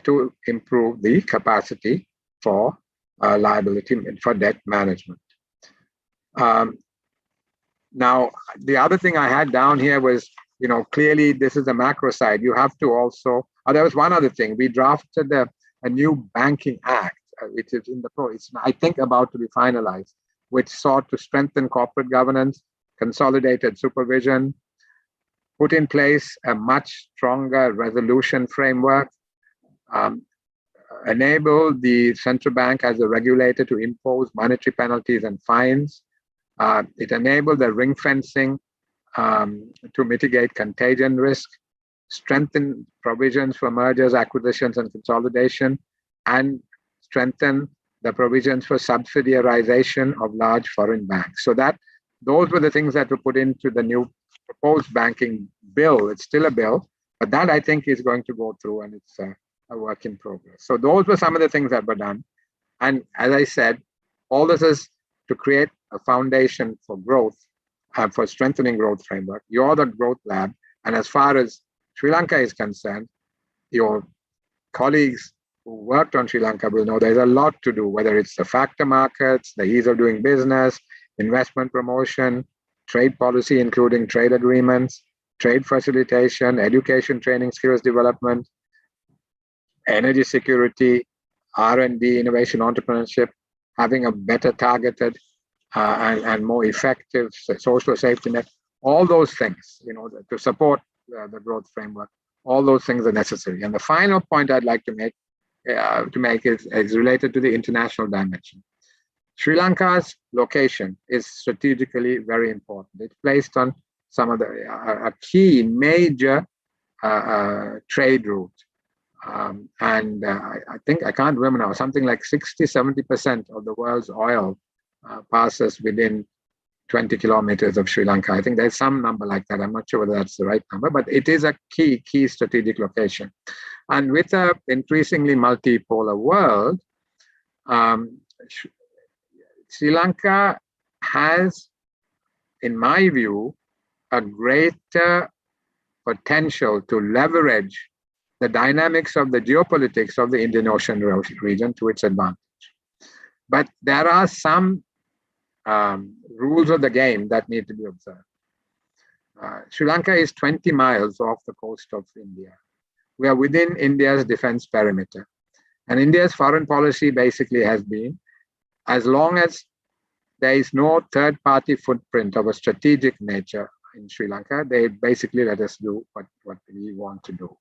to improve the capacity for liability for debt management. Now, the other thing I had down here was, clearly this is the macro side. You have to also, there was one other thing. We drafted a new banking act, which is in the it's I think about to be finalized, which sought to strengthen corporate governance, consolidated supervision, put in place a much stronger resolution framework, enable the central bank as a regulator to impose monetary penalties and fines. It enabled the ring fencing to mitigate contagion risk, strengthen provisions for mergers, acquisitions, and consolidation, and strengthen the provisions for subsidiarization of large foreign banks. So those were the things that were put into the new proposed banking bill. It's still a bill, but that I think is going to go through, and it's a work in progress. So those were some of the things that were done. And as I said, all this is to create a foundation for growth, for strengthening growth framework. You're the growth lab. And as far as Sri Lanka is concerned, your colleagues who worked on Sri Lanka will know there's a lot to do, whether it's the factor markets, the ease of doing business, investment promotion, trade policy, including trade agreements, trade facilitation, education, training, skills development, energy security, R&D, innovation, entrepreneurship, having a better targeted and more effective social safety net, all those things, to support the growth framework, all those things are necessary. And the final point I'd like to make is related to the international dimension. Sri Lanka's location is strategically very important. It's placed on some of a key major trade route. I think, I can't remember now, something like 60-70% of the world's oil passes within 20 kilometers of Sri Lanka. I think there's some number like that. I'm not sure whether that's the right number, but it is a key strategic location. And with an increasingly multipolar world, Sri Lanka has, in my view, a greater potential to leverage the dynamics of the geopolitics of the Indian Ocean region to its advantage. But there are some rules of the game that need to be observed. Sri Lanka is 20 miles off the coast of India. We are within India's defense perimeter. And India's foreign policy basically has been, as long as there is no third-party footprint of a strategic nature in Sri Lanka, they basically let us do what we want to do.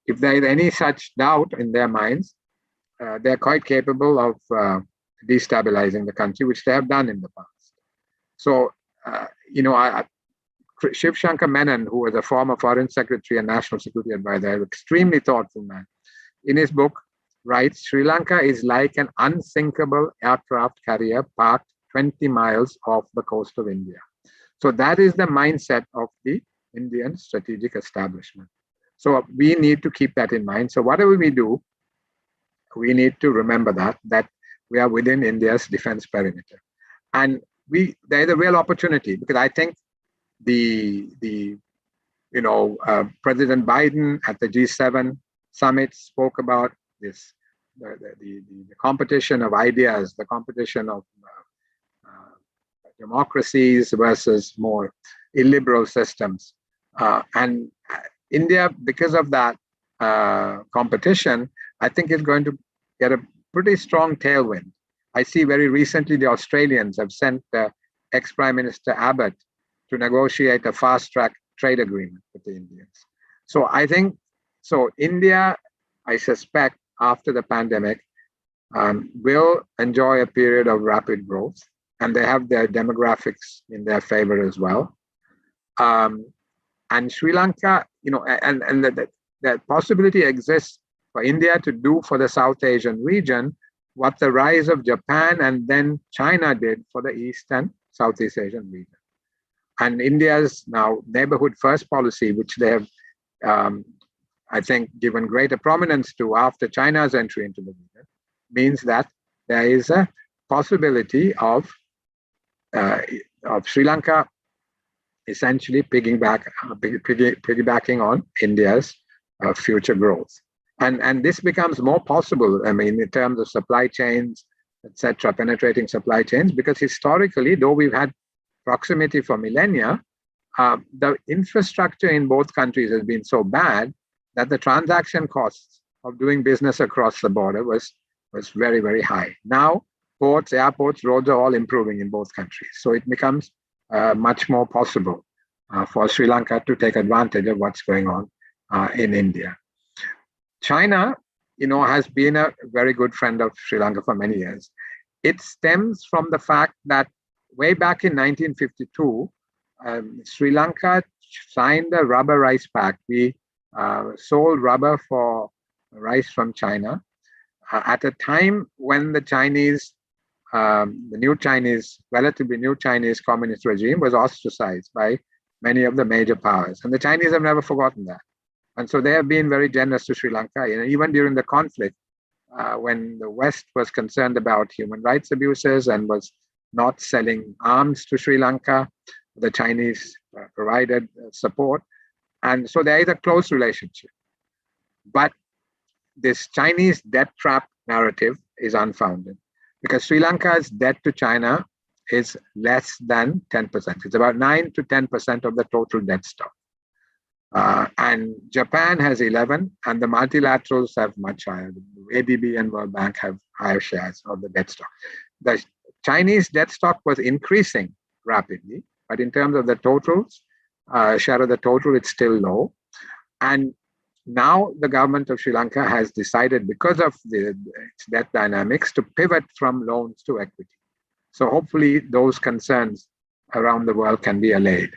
if there is any such doubt in their minds, they're quite capable of destabilizing the country, which they have done in the past. So, Shiv Shankar Menon, who was a former foreign secretary and national security advisor, an extremely thoughtful man, in his book writes, Sri Lanka is like an unsinkable aircraft carrier parked 20 miles off the coast of India. So that is the mindset of the Indian strategic establishment. So we need to keep that in mind. So whatever we do, we need to remember that we are within India's defense perimeter. And there is a real opportunity, because I think President Biden at the G7 summit spoke about this, the competition of ideas, the competition of democracies versus more illiberal systems. And India, because of that competition, I think is going to get a pretty strong tailwind. I see very recently the Australians have sent ex-Prime Minister Abbott to negotiate a fast-track trade agreement with the Indians. So I think, India, I suspect, after the pandemic, will enjoy a period of rapid growth, and they have their demographics in their favor as well. And Sri Lanka, and the possibility exists for India to do for the South Asian region what the rise of Japan and then China did for the East and Southeast Asian region. And India's now neighborhood first policy, which they have, I think, given greater prominence to after China's entry into the region, means that there is a possibility of Sri Lanka essentially piggybacking on India's future growth. And this becomes more possible, in terms of supply chains, etc., penetrating supply chains, because historically, though we've had proximity for millennia, the infrastructure in both countries has been so bad that the transaction costs of doing business across the border was very, very high. Now, ports, airports, roads are all improving in both countries. So it becomes much more possible for Sri Lanka to take advantage of what's going on in India. China, has been a very good friend of Sri Lanka for many years. It stems from the fact that way back in 1952, Sri Lanka signed a rubber rice pact. We sold rubber for rice from China at a time when the relatively new Chinese communist regime was ostracized by many of the major powers. And the Chinese have never forgotten that. And so they have been very generous to Sri Lanka. Even during the conflict, when the West was concerned about human rights abuses and was not selling arms to Sri Lanka, the Chinese provided support. And so there is a close relationship. But this Chinese debt trap narrative is unfounded, because Sri Lanka's debt to China is less than 10%. It's about 9 to 10% of the total debt stock. And Japan has 11, and the multilaterals have much higher. The ADB and World Bank have higher shares of the debt stock. The Chinese debt stock was increasing rapidly, but in terms of the totals, share of the total, it's still low. And now the government of Sri Lanka has decided, because of its debt dynamics, to pivot from loans to equity. So hopefully those concerns around the world can be allayed.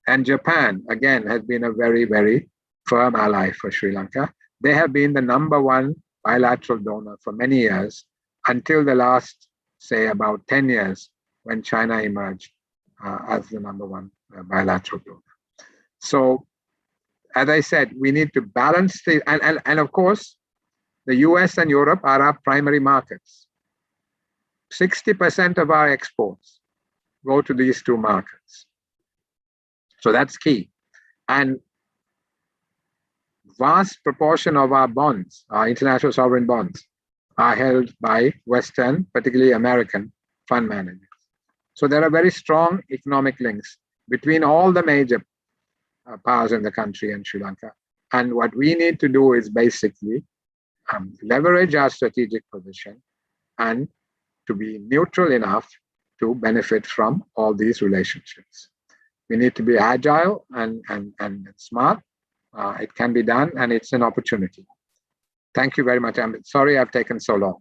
And Japan, again, has been a very, very firm ally for Sri Lanka. They have been the number one bilateral donor for many years, until the last, say, about 10 years, when China emerged as the number one bilateral donor. So, as I said, we need to balance and of course, the US and Europe are our primary markets. 60% of our exports go to these two markets. So that's key. And vast proportion of our bonds, our international sovereign bonds, are held by Western, particularly American, fund managers. So there are very strong economic links between all the major powers in the country and Sri Lanka. And what we need to do is basically leverage our strategic position and to be neutral enough to benefit from all these relationships. We need to be agile and smart It can be done, and it's an opportunity. Thank you very much. I'm sorry I've taken so long.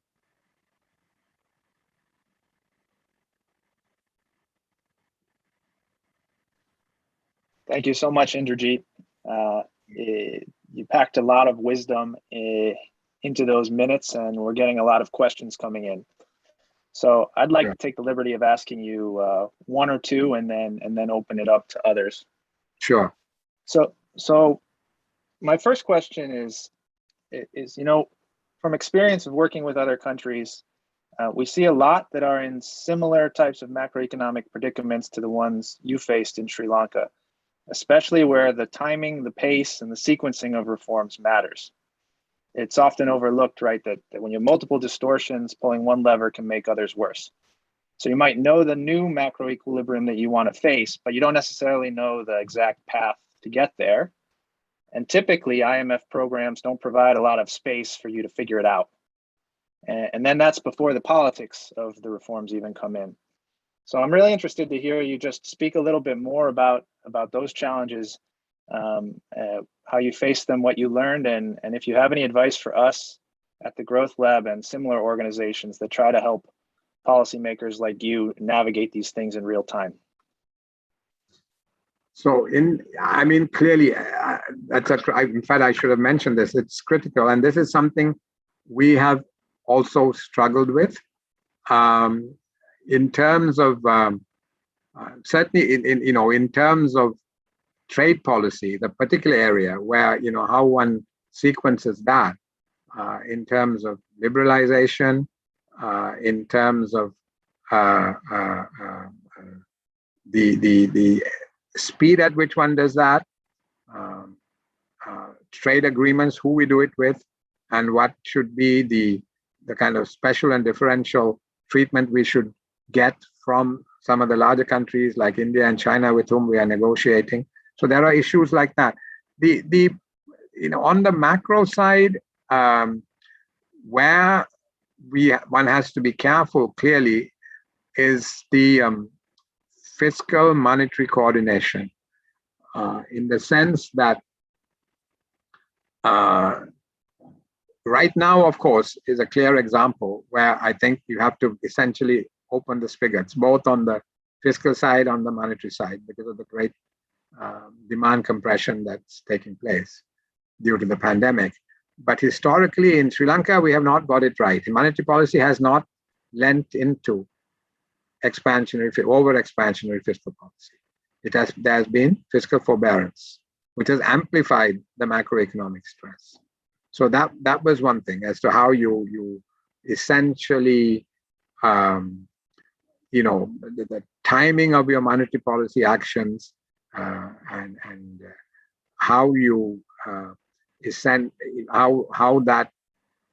Thank you so much, Indrajit. You packed a lot of wisdom into those minutes, and we're getting a lot of questions coming in. So I'd like to take the liberty of asking you one or two, and then open it up to others. Sure. So my first question is, from experience of working with other countries, we see a lot that are in similar types of macroeconomic predicaments to the ones you faced in Sri Lanka, especially where the timing, the pace, and the sequencing of reforms matters. It's often overlooked, right, that when you have multiple distortions, pulling one lever can make others worse. So you might know the new macro equilibrium that you want to face, but you don't necessarily know the exact path to get there. And typically, IMF programs don't provide a lot of space for you to figure it out. And then that's before the politics of the reforms even come in. So I'm really interested to hear you just speak a little bit more about those challenges, how you faced them, what you learned, and if you have any advice for us at the Growth Lab and similar organizations that try to help policymakers like you navigate these things in real time. So, clearly, in fact, I should have mentioned this. It's critical, and this is something we have also struggled with in terms of certainly in terms of trade policy, the particular area where how one sequences that in terms of liberalization, in terms of the speed at which one does that, trade agreements, who we do it with, and what should be the kind of special and differential treatment we should get from some of the larger countries like India and China with whom we are negotiating. So there are issues like that. On the macro side, where one has to be careful clearly is the fiscal monetary coordination, in the sense that right now, of course, is a clear example where I think you have to essentially open the spigots, both on the fiscal side, on the monetary side, because of the great demand compression that's taking place due to the pandemic. But historically in Sri Lanka, we have not got it right. Monetary policy has not lent into over-expansionary fiscal policy. There has been fiscal forbearance, which has amplified the macroeconomic stress. So that was one thing as to how you essentially, the timing of your monetary policy actions and how you how that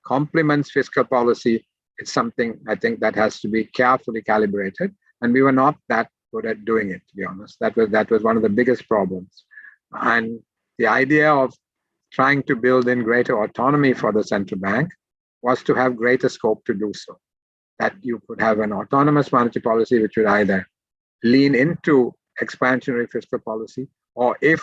complements fiscal policy. It's something I think that has to be carefully calibrated, and we were not that good at doing it, to be honest. That was one of the biggest problems. And the idea of trying to build in greater autonomy for the central bank was to have greater scope to do so. That you could have an autonomous monetary policy which would either lean into expansionary fiscal policy, or if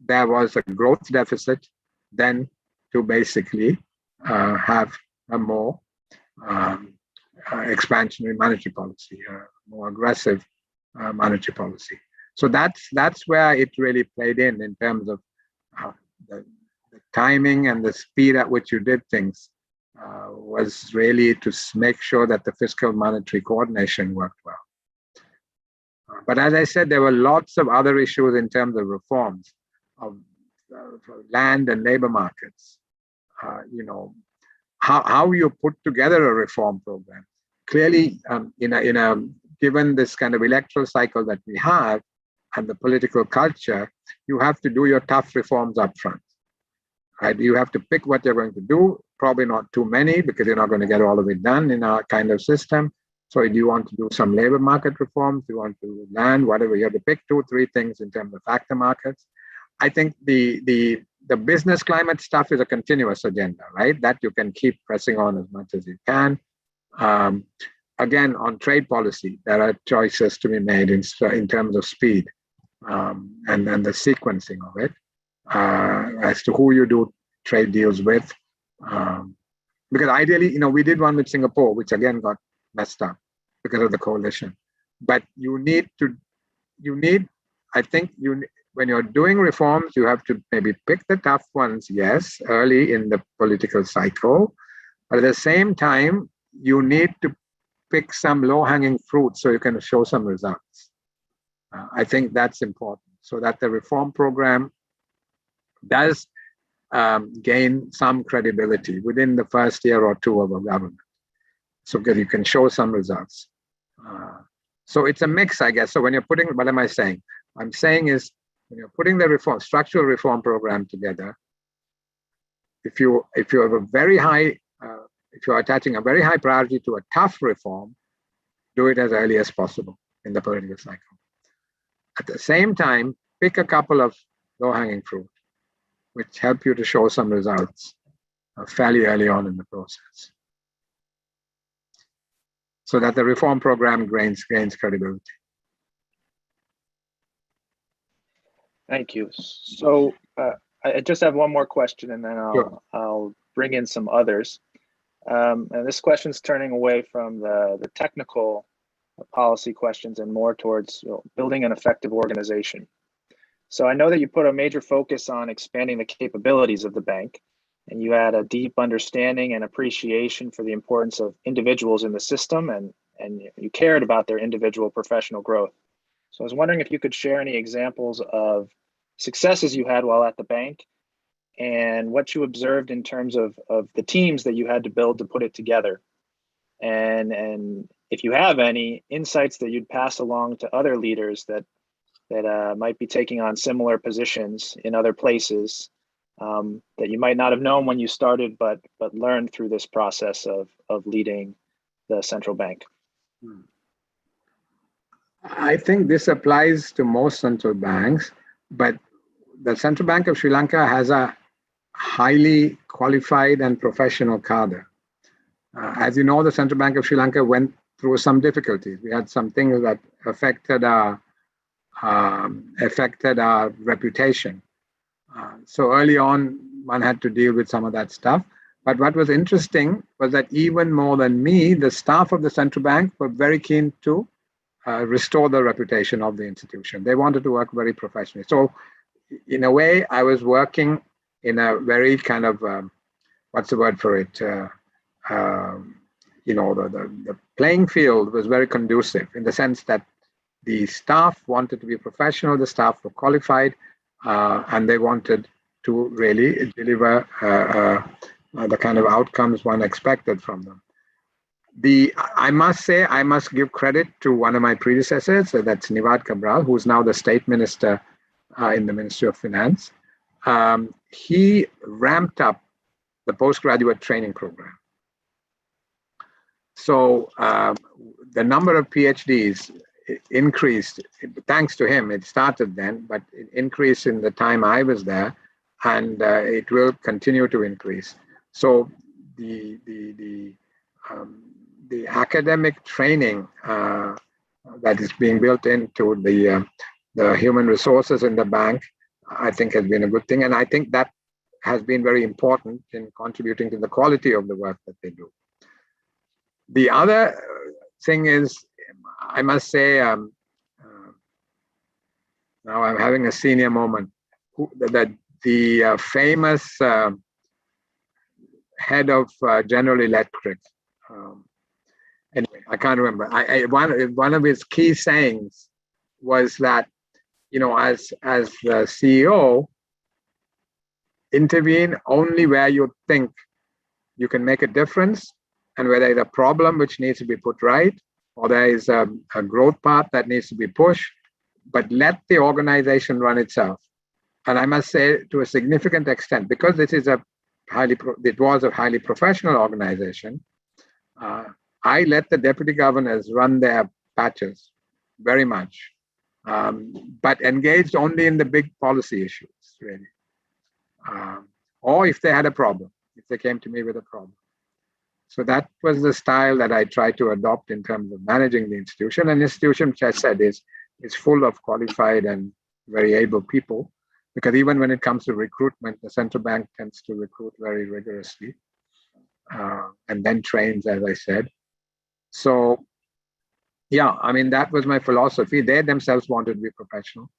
there was a growth deficit, then to basically have a more expansionary monetary policy, more aggressive monetary policy. So that's where it really played in terms of the timing and the speed at which you did things was really to make sure that the fiscal monetary coordination worked well. But as I said, there were lots of other issues in terms of reforms of land and labor markets. How you put together a reform program. Clearly, given this kind of electoral cycle that we have and the political culture, you have to do your tough reforms up front. Right? You have to pick what you're going to do, probably not too many because you're not going to get all of it done in our kind of system. So do you want to do some labor market reforms? Do you want to land, whatever? You have to pick 2-3 things in terms of factor markets. I think the business climate stuff is a continuous agenda, right? That you can keep pressing on as much as you can. Again, on trade policy, there are choices to be made in terms of speed and the sequencing of it. as to who you do trade deals with. Because ideally, we did one with Singapore, which again got messed up because of the coalition. But I think when you're doing reforms, you have to maybe pick the tough ones, yes, early in the political cycle. But at the same time, you need to pick some low-hanging fruit so you can show some results. I think that's important, so that the reform program does gain some credibility within the first year or two of a government, so that you can show some results. So it's a mix, I guess. So when you're putting, what am I saying? I'm saying is, when you're putting the structural reform program together, if you have a very high, if you're attaching a very high priority to a tough reform, do it as early as possible in the political cycle. At the same time, pick a couple of low-hanging fruit, which help you to show some results fairly early on in the process, so that the reform program gains credibility. Thank you. So I just have one more question, and then I'll bring in some others. And this question is turning away from the technical policy questions and more towards building an effective organization. So I know that you put a major focus on expanding the capabilities of the bank, and you had a deep understanding and appreciation for the importance of individuals in the system, and you cared about their individual professional growth. So I was wondering if you could share any examples of successes you had while at the bank, and what you observed in terms of the teams that you had to build to put it together. And if you have any insights that you'd pass along to other leaders that might be taking on similar positions in other places, that you might not have known when you started, but learned through this process of leading the central bank. I think this applies to most central banks, but the Central Bank of Sri Lanka has a highly qualified and professional cadre. As you know, the Central Bank of Sri Lanka went through some difficulties. We had some things that affected our reputation. So early on, one had to deal with some of that stuff. But what was interesting was that even more than me, the staff of the central bank were very keen to restore the reputation of the institution. They wanted to work very professionally. So in a way, I was working in a very kind of, what's the word for it? The playing field was very conducive in the sense that the staff wanted to be professional, the staff were qualified, and they wanted to really deliver the kind of outcomes one expected from them. I must say, I must give credit to one of my predecessors, so that's Nivad Cabral, who's now the state minister in the Ministry of Finance. He ramped up the postgraduate training program. So the number of PhDs increased, thanks to him. It started then, but it increased in the time I was there, and it will continue to increase. So the academic training that is being built into the human resources in the bank, I think has been a good thing. And I think that has been very important in contributing to the quality of the work that they do. The other thing is, I must say, now I'm having a senior moment, that the famous head of General Electric, anyway, I can't remember. One of his key sayings was that, as the CEO, intervene only where you think you can make a difference, and where there is a problem which needs to be put right, or there is a growth path that needs to be pushed, but let the organization run itself. And I must say, to a significant extent, because it was a highly professional organization, I let the deputy governors run their patches very much, but engaged only in the big policy issues, really. Or if they had a problem, if they came to me with a problem. So that was the style that I tried to adopt in terms of managing the institution. An institution, which I said is full of qualified and very able people. because even when it comes to recruitment, the central bank tends to recruit very rigorously and then trains, as I said. So, yeah, I mean, that was my philosophy. They themselves wanted to be professional.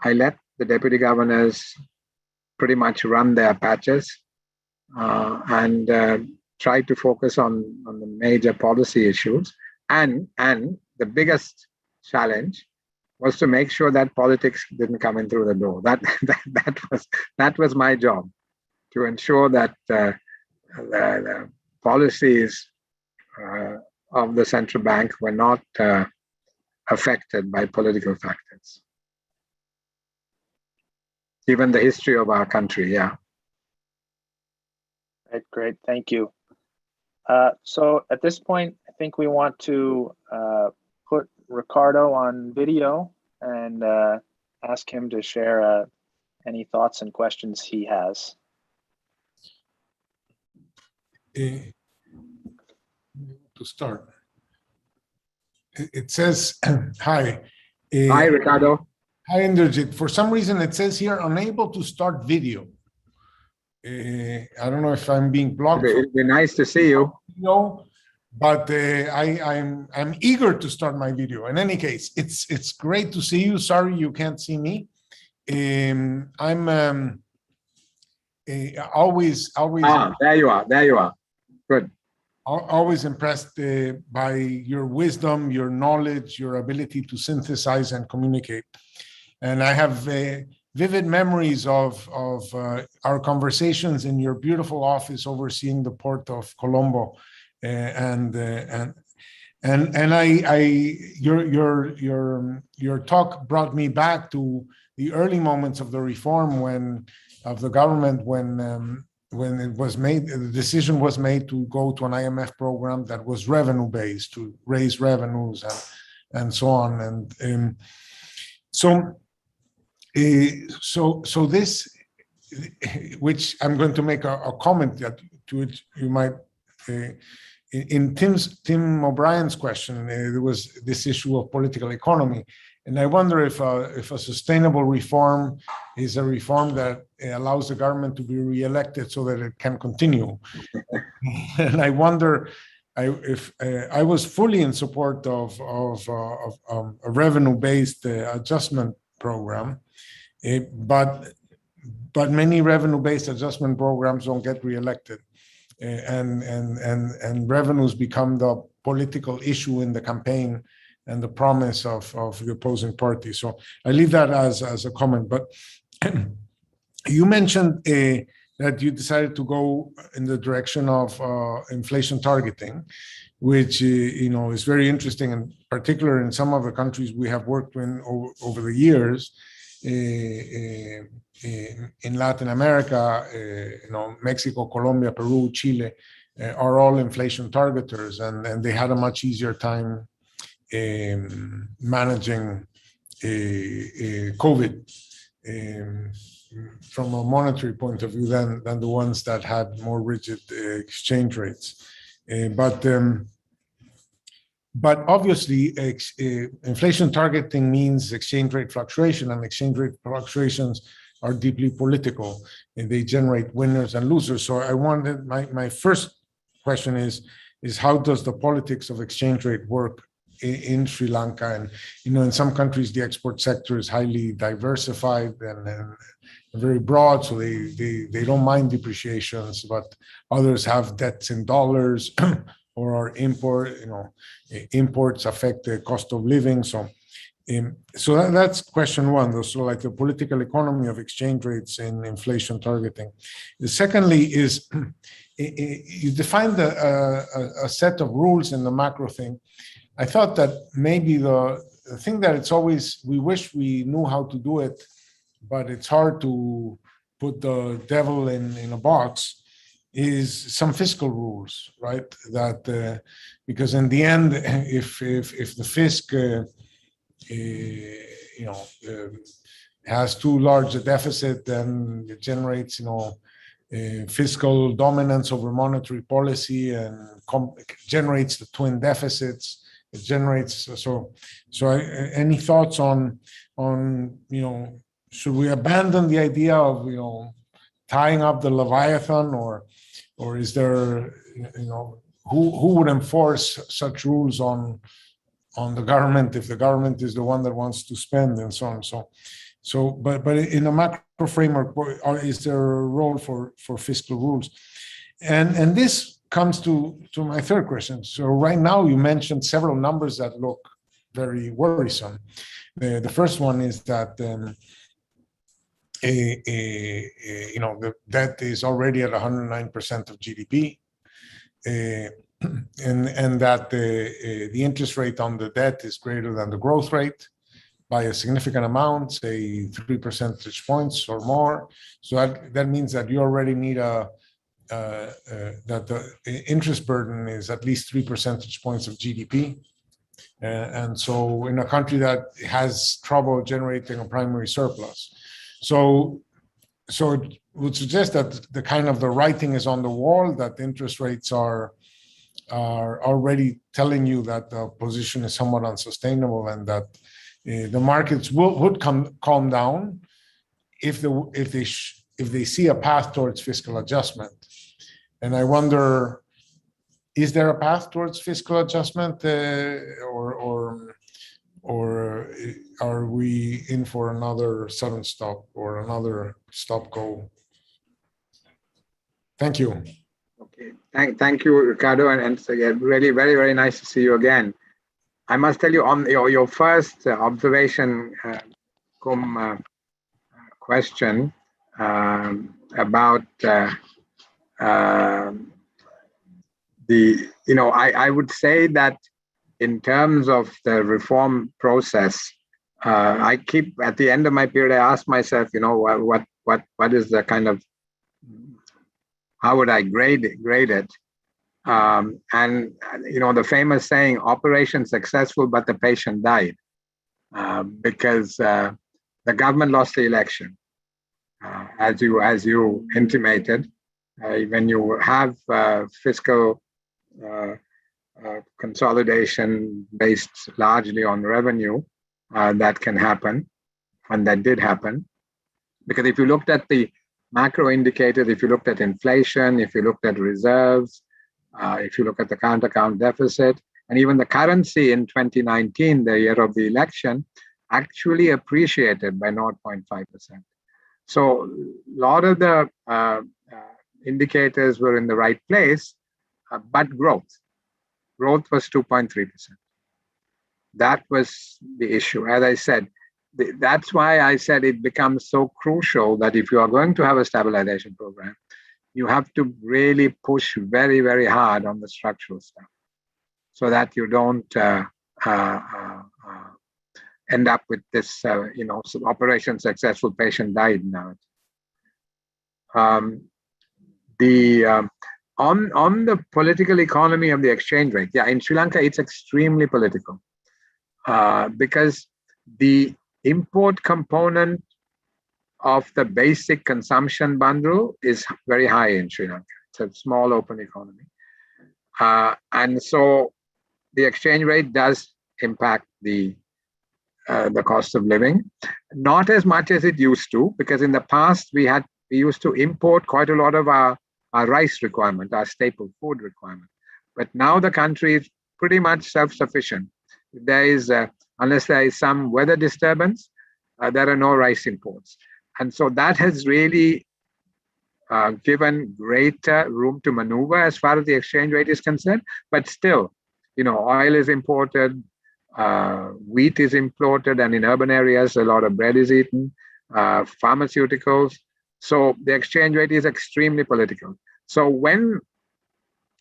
I let the deputy governors pretty much run their patches and try to focus on the major policy issues. And the biggest challenge was to make sure that politics didn't come in through the door. That was my job, to ensure that the policies of the central bank were not affected by political factors. Given the history of our country, yeah. Great, thank you. So at this point, I think we want to put Ricardo on video and ask him to share any thoughts and questions he has. To start, it says, hi. Hi, Ricardo. Hi, Inderjit. For some reason, it says here, unable to start video. I don't know if I'm being blocked. It'd be nice to see you. No, but I'm eager to start my video. In any case, it's great to see you. Sorry you can't see me. I'm always. There you are. There you are. Good. Always impressed by your wisdom, your knowledge, your ability to synthesize and communicate. And I have vivid memories of our conversations in your beautiful office overseeing the port of Colombo, and your talk brought me back to the early moments of the reform of the government when it was made, the decision was made to go to an IMF program that was revenue based, to raise revenues and so on, and so this, which I'm going to make a comment to which you might, in Tim O'Brien's question, there was this issue of political economy. And I wonder if a sustainable reform is a reform that allows the government to be re-elected so that it can continue. And I wonder if I was fully in support of a revenue-based adjustment program, but many revenue-based adjustment programs don't get re-elected, and revenues become the political issue in the campaign and the promise of the opposing party. So I leave that as a comment. But you mentioned that you decided to go in the direction of inflation targeting, which is very interesting, and particular in some of the countries we have worked in over the years. In Latin America, Mexico, Colombia, Peru, Chile are all inflation targeters, and they had a much easier time managing COVID from a monetary point of view than the ones that had more rigid exchange rates. But obviously, inflation targeting means exchange rate fluctuation, and exchange rate fluctuations are deeply political, and they generate winners and losers. So I wanted, my first question is how does the politics of exchange rate work in Sri Lanka? And in some countries the export sector is highly diversified and very broad, so they don't mind depreciations, but others have debts in dollars or are imports affect the cost of living. So that's question one. So like the political economy of exchange rates and inflation targeting. Secondly is you defined a set of rules in the macro thing. I thought that maybe the thing that it's always, we wish we knew how to do it, but it's hard to put the devil in a box, is some fiscal rules, right? That because in the end, if the fisc has too large a deficit, then it generates fiscal dominance over monetary policy and generates the twin deficits. It generates any thoughts on should we abandon the idea of, tying up the Leviathan, or is there, who would enforce such rules on the government if the government is the one that wants to spend, and so on? But in a macro framework, is there a role for fiscal rules? And this comes to my third question. So right now you mentioned several numbers that look very worrisome. The first one is that the debt is already at 109% of GDP, and that the interest rate on the debt is greater than the growth rate by a significant amount, say 3 percentage points or more. So that means that you already need that the interest burden is at least 3 percentage points of GDP. And so in a country that has trouble generating a primary surplus. So it would suggest that the writing is on the wall, that interest rates are already telling you that the position is somewhat unsustainable, and that the markets would calm down if they see a path towards fiscal adjustment. And I wonder, is there a path towards fiscal adjustment, or are we in for another sudden stop or another stop-go? Thank you. Okay, thank you, Ricardo, and again, really very, very nice to see you again. I must tell you, on your first observation, question about I would say that in terms of the reform process, I keep, at the end of my period, I ask myself, what is the kind of, how would I grade it? And the famous saying, operation successful, but the patient died, because the government lost the election, as you intimated. When you have fiscal consolidation based largely on revenue, that can happen, and that did happen. Because if you looked at the macro indicators, if you looked at inflation, if you looked at reserves, if you look at the current account deficit, and even the currency in 2019, the year of the election, actually appreciated by 0.5%. So a lot of the indicators were in the right place, but growth was 2.3%. That was the issue. As I said, that's why I said it becomes so crucial that if you are going to have a stabilization program, you have to really push very, very hard on the structural stuff, so that you don't end up with this, operation successful, patient died now. On the political economy of the exchange rate, in Sri Lanka, it's extremely political, because the import component of the basic consumption bundle is very high in Sri Lanka. It's a small open economy. And so the exchange rate does impact the cost of living, not as much as it used to, because in the past we used to import quite a lot of our rice requirement, our staple food requirement. But now the country is pretty much self-sufficient. There is, unless there is some weather disturbance, there are no rice imports. And so that has really given greater room to maneuver as far as the exchange rate is concerned. But still, oil is imported, wheat is imported, and in urban areas, a lot of bread is eaten, pharmaceuticals. So the exchange rate is extremely political. So when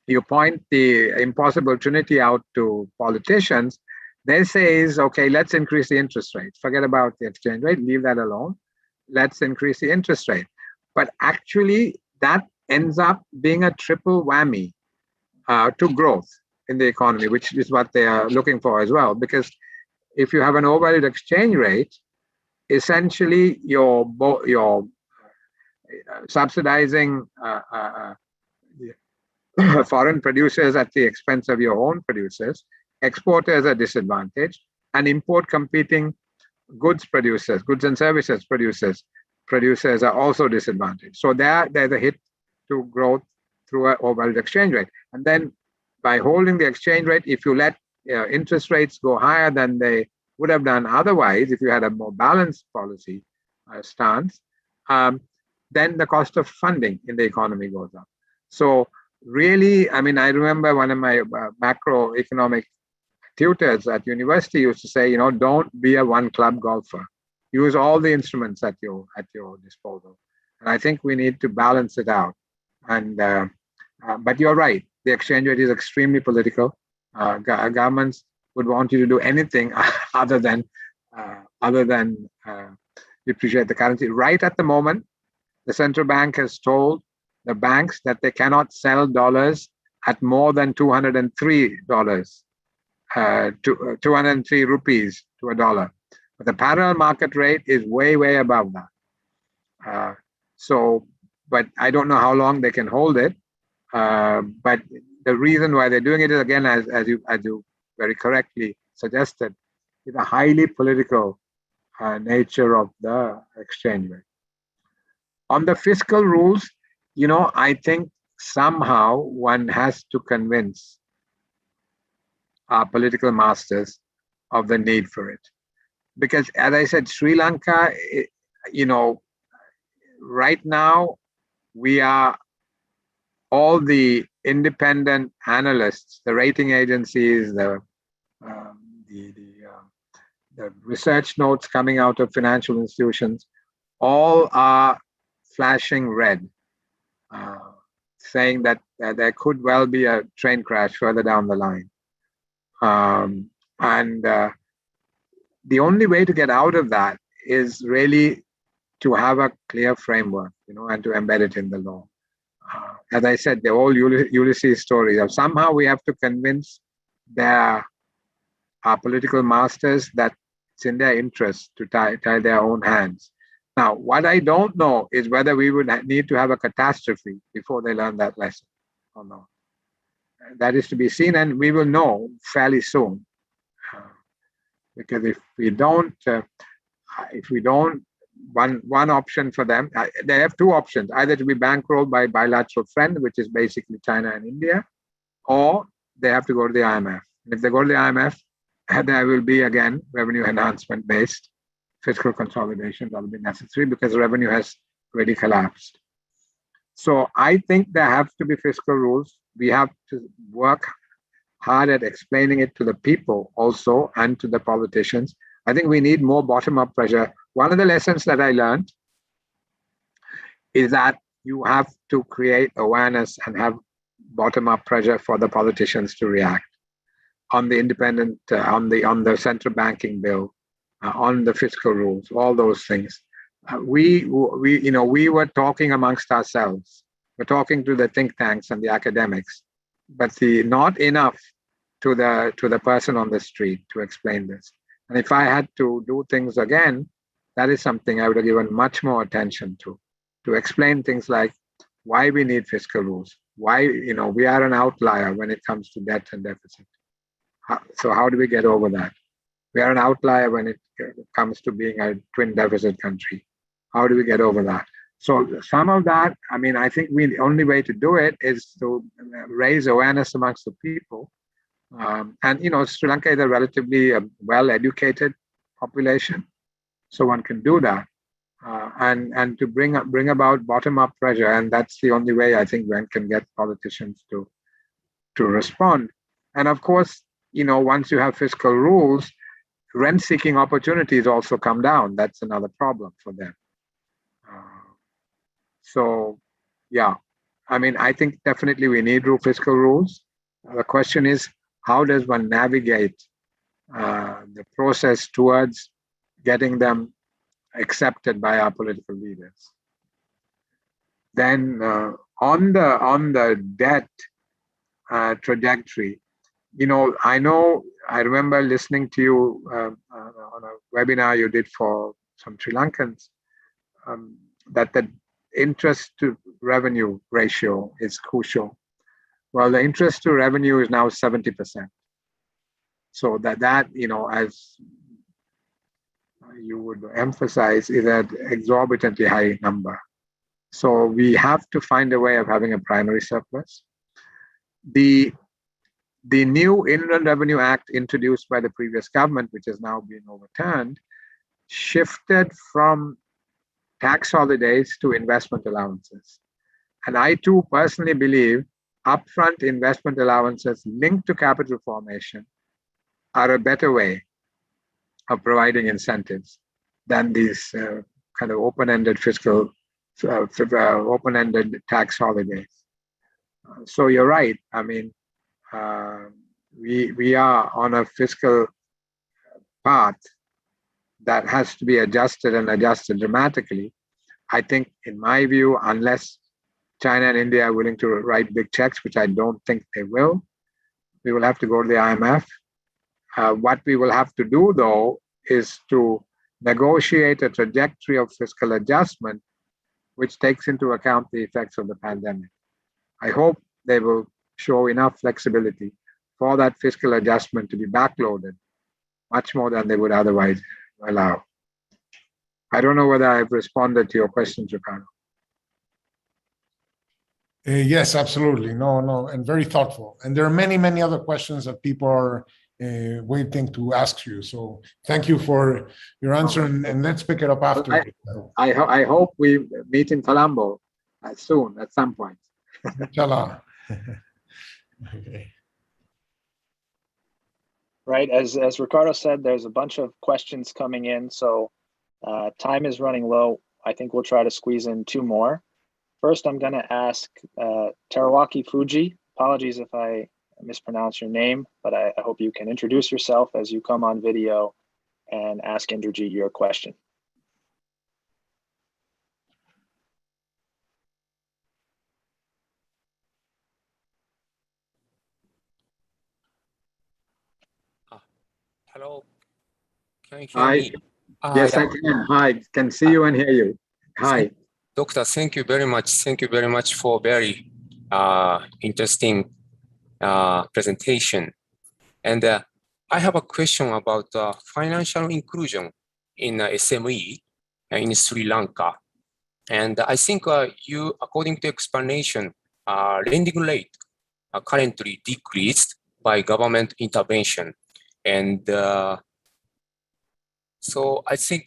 you point the impossible trinity out to politicians, they say okay, let's increase the interest rate. Forget about the exchange rate, leave that alone. Let's increase the interest rate. But actually, that ends up being a triple whammy to growth in the economy, which is what they are looking for as well. Because if you have an overvalued exchange rate, essentially you're subsidizing foreign producers at the expense of your own producers, exporters are disadvantaged, and import competing goods producers, goods and services producers are also disadvantaged. So there's a hit to growth through a overall exchange rate. And then by holding the exchange rate, if you let interest rates go higher than they would have done otherwise, if you had a more balanced policy stance, then the cost of funding in the economy goes up. So really, I mean, I remember one of my macroeconomic tutors at university used to say, don't be a one club golfer. Use all the instruments at your disposal. And I think we need to balance it out. And but you're right, the exchange rate is extremely political. Governments would want you to do anything other than depreciate the currency. Right at the moment, the central bank has told the banks that they cannot sell dollars at more than $203, 203 rupees to a dollar. But the parallel market rate is way, way above that. But I don't know how long they can hold it. But the reason why they're doing it is, again, as you very correctly suggested, is a highly political nature of the exchange rate. On the fiscal rules, I think somehow one has to convince our political masters of the need for it. Because as I said, Sri Lanka, right now, we are all the independent analysts, the rating agencies, the research notes coming out of financial institutions, all are flashing red, saying that there could well be a train crash further down the line. The only way to get out of that is really to have a clear framework, and to embed it in the law. As I said, the whole Ulysses story of somehow we have to convince our political masters that it's in their interest to tie their own hands. Now, what I don't know is whether we would need to have a catastrophe before they learn that lesson or not. That is to be seen, and we will know fairly soon. Because if we don't, one option for them, they have two options: either to be bankrolled by bilateral friend, which is basically China and India, or they have to go to the IMF. And if they go to the IMF, there will be again revenue enhancement based fiscal consolidation that will be necessary because revenue has really collapsed. So I think there have to be fiscal rules. We have to work hard at explaining it to the people also and to the politicians. I think we need more bottom-up pressure. One of the lessons that I learned is that you have to create awareness and have bottom-up pressure for the politicians to react on the independent, on the central banking bill, on the fiscal rules, all those things. We were talking amongst ourselves. We're talking to the think tanks and the academics, but not enough to the person on the street to explain this. And if I had to do things again, that is something I would have given much more attention to explain things like why we need fiscal rules, why we are an outlier when it comes to debt and deficit. So how do we get over that? We are an outlier when it comes to being a twin deficit country. How do we get over that? So some of that, I think the only way to do it is to raise awareness amongst the people. And Sri Lanka is a relatively well-educated population, so one can do that, and to bring about bottom-up pressure, and that's the only way I think one can get politicians to respond. And of course, once you have fiscal rules, rent-seeking opportunities also come down. That's another problem for them. So, yeah, I think definitely we need fiscal rules. The question is, how does one navigate the process towards getting them accepted by our political leaders? Then on the debt trajectory, I remember listening to you on a webinar you did for some Sri Lankans, that the interest to revenue ratio is crucial. Well, the interest to revenue is now 70%. So that as you would emphasize is an exorbitantly high number. So we have to find a way of having a primary surplus. The new Inland Revenue Act introduced by the previous government, which has now been overturned, shifted from tax holidays to investment allowances. And I too personally believe upfront investment allowances linked to capital formation are a better way of providing incentives than these kind of open-ended fiscal, open-ended tax holidays. So you're right. I mean, we are on a fiscal path that has to be adjusted and adjusted dramatically. I think, in my view, unless China and India are willing to write big checks, which I don't think they will, we will have to go to the IMF. What we will have to do, though, is to negotiate a trajectory of fiscal adjustment which takes into account the effects of the pandemic. I hope they will show enough flexibility for that fiscal adjustment to be backloaded much more than they would otherwise allow. I don't know whether I've responded to your questions, Ricardo. Yes, absolutely. No, and very thoughtful. And there are many, many other questions that people are waiting to ask you. So thank you for your answer, and let's pick it up after. I hope we meet in Colombo soon, at some point. Inshallah. Okay. Right, as Ricardo said, there's a bunch of questions coming in, so time is running low. I think we'll try to squeeze in two more. First, I'm going to ask Tarawaki Fuji. Apologies if I mispronounce your name, but I hope you can introduce yourself as you come on video and ask Indrajit your question. Hello, can you hear me? Yes, I can. Hi, can see you and hear you. Hi. Doctor, thank you very much. Thank you very much for very interesting presentation. And I have a question about financial inclusion in SME in Sri Lanka. And I think you, according to explanation, lending rate currently decreased by government intervention. And so I think,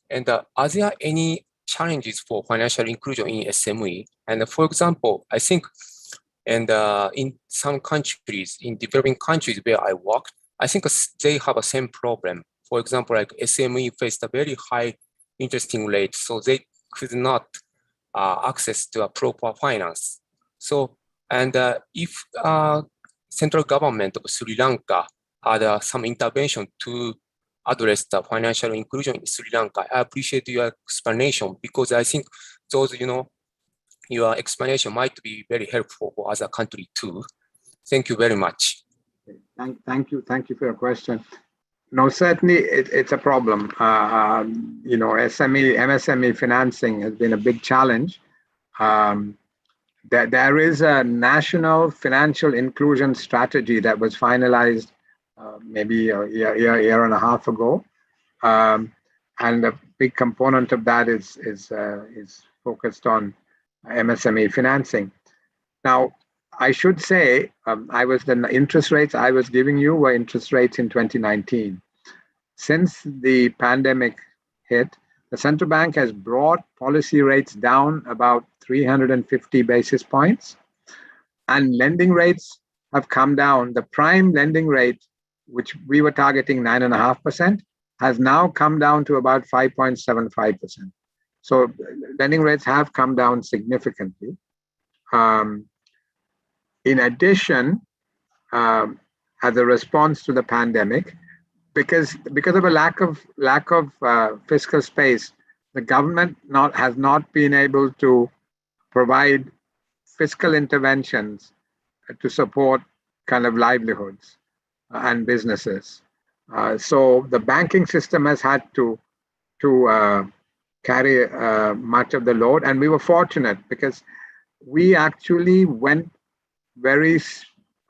and are there any challenges for financial inclusion in SME? And for example, I think, and in some countries, in developing countries where I worked, I think they have the same problem. For example, like SME faced a very high interest rate, so they could not access to a proper finance. So, and if central government of Sri Lanka had some intervention to address the financial inclusion in Sri Lanka, I appreciate your explanation, because I think those, your explanation might be very helpful for other countries too. Thank you very much. Thank you for your question. No, certainly it's a problem. MSME financing has been a big challenge. There is a national financial inclusion strategy that was finalized maybe a year and a half ago, and a big component of that is focused on MSME financing. Now, I should say, the interest rates I was giving you were interest rates in 2019. Since the pandemic hit, the central bank has brought policy rates down about 350 basis points, and lending rates have come down. The prime lending rate, which we were targeting 9.5%, has now come down to about 5.75%. So lending rates have come down significantly. In addition, as a response to the pandemic, because of a lack of fiscal space, the government has not been able to provide fiscal interventions to support kind of livelihoods and businesses. So the banking system has had to carry much of the load, and we were fortunate because we actually went very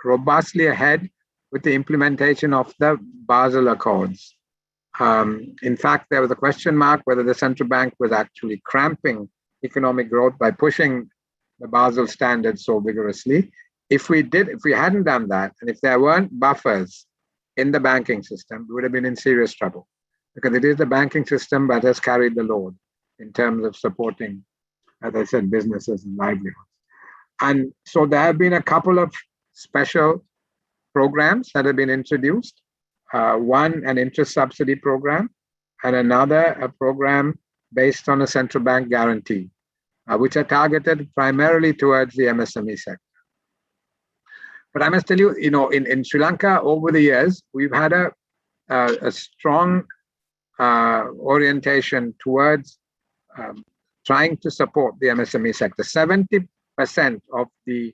robustly ahead with the implementation of the Basel Accords. In fact, there was a question mark whether the central bank was actually cramping economic growth by pushing the Basel standards so vigorously. If we hadn't done that, and if there weren't buffers in the banking system, we would have been in serious trouble, because it is the banking system that has carried the load in terms of supporting, as I said, businesses and livelihoods. And so there have been a couple of special programs that have been introduced. One, an interest subsidy program, and another, a program based on a central bank guarantee, which are targeted primarily towards the MSME sector. But I must tell you, in Sri Lanka over the years, we've had a strong orientation towards trying to support the MSME sector. 70% of the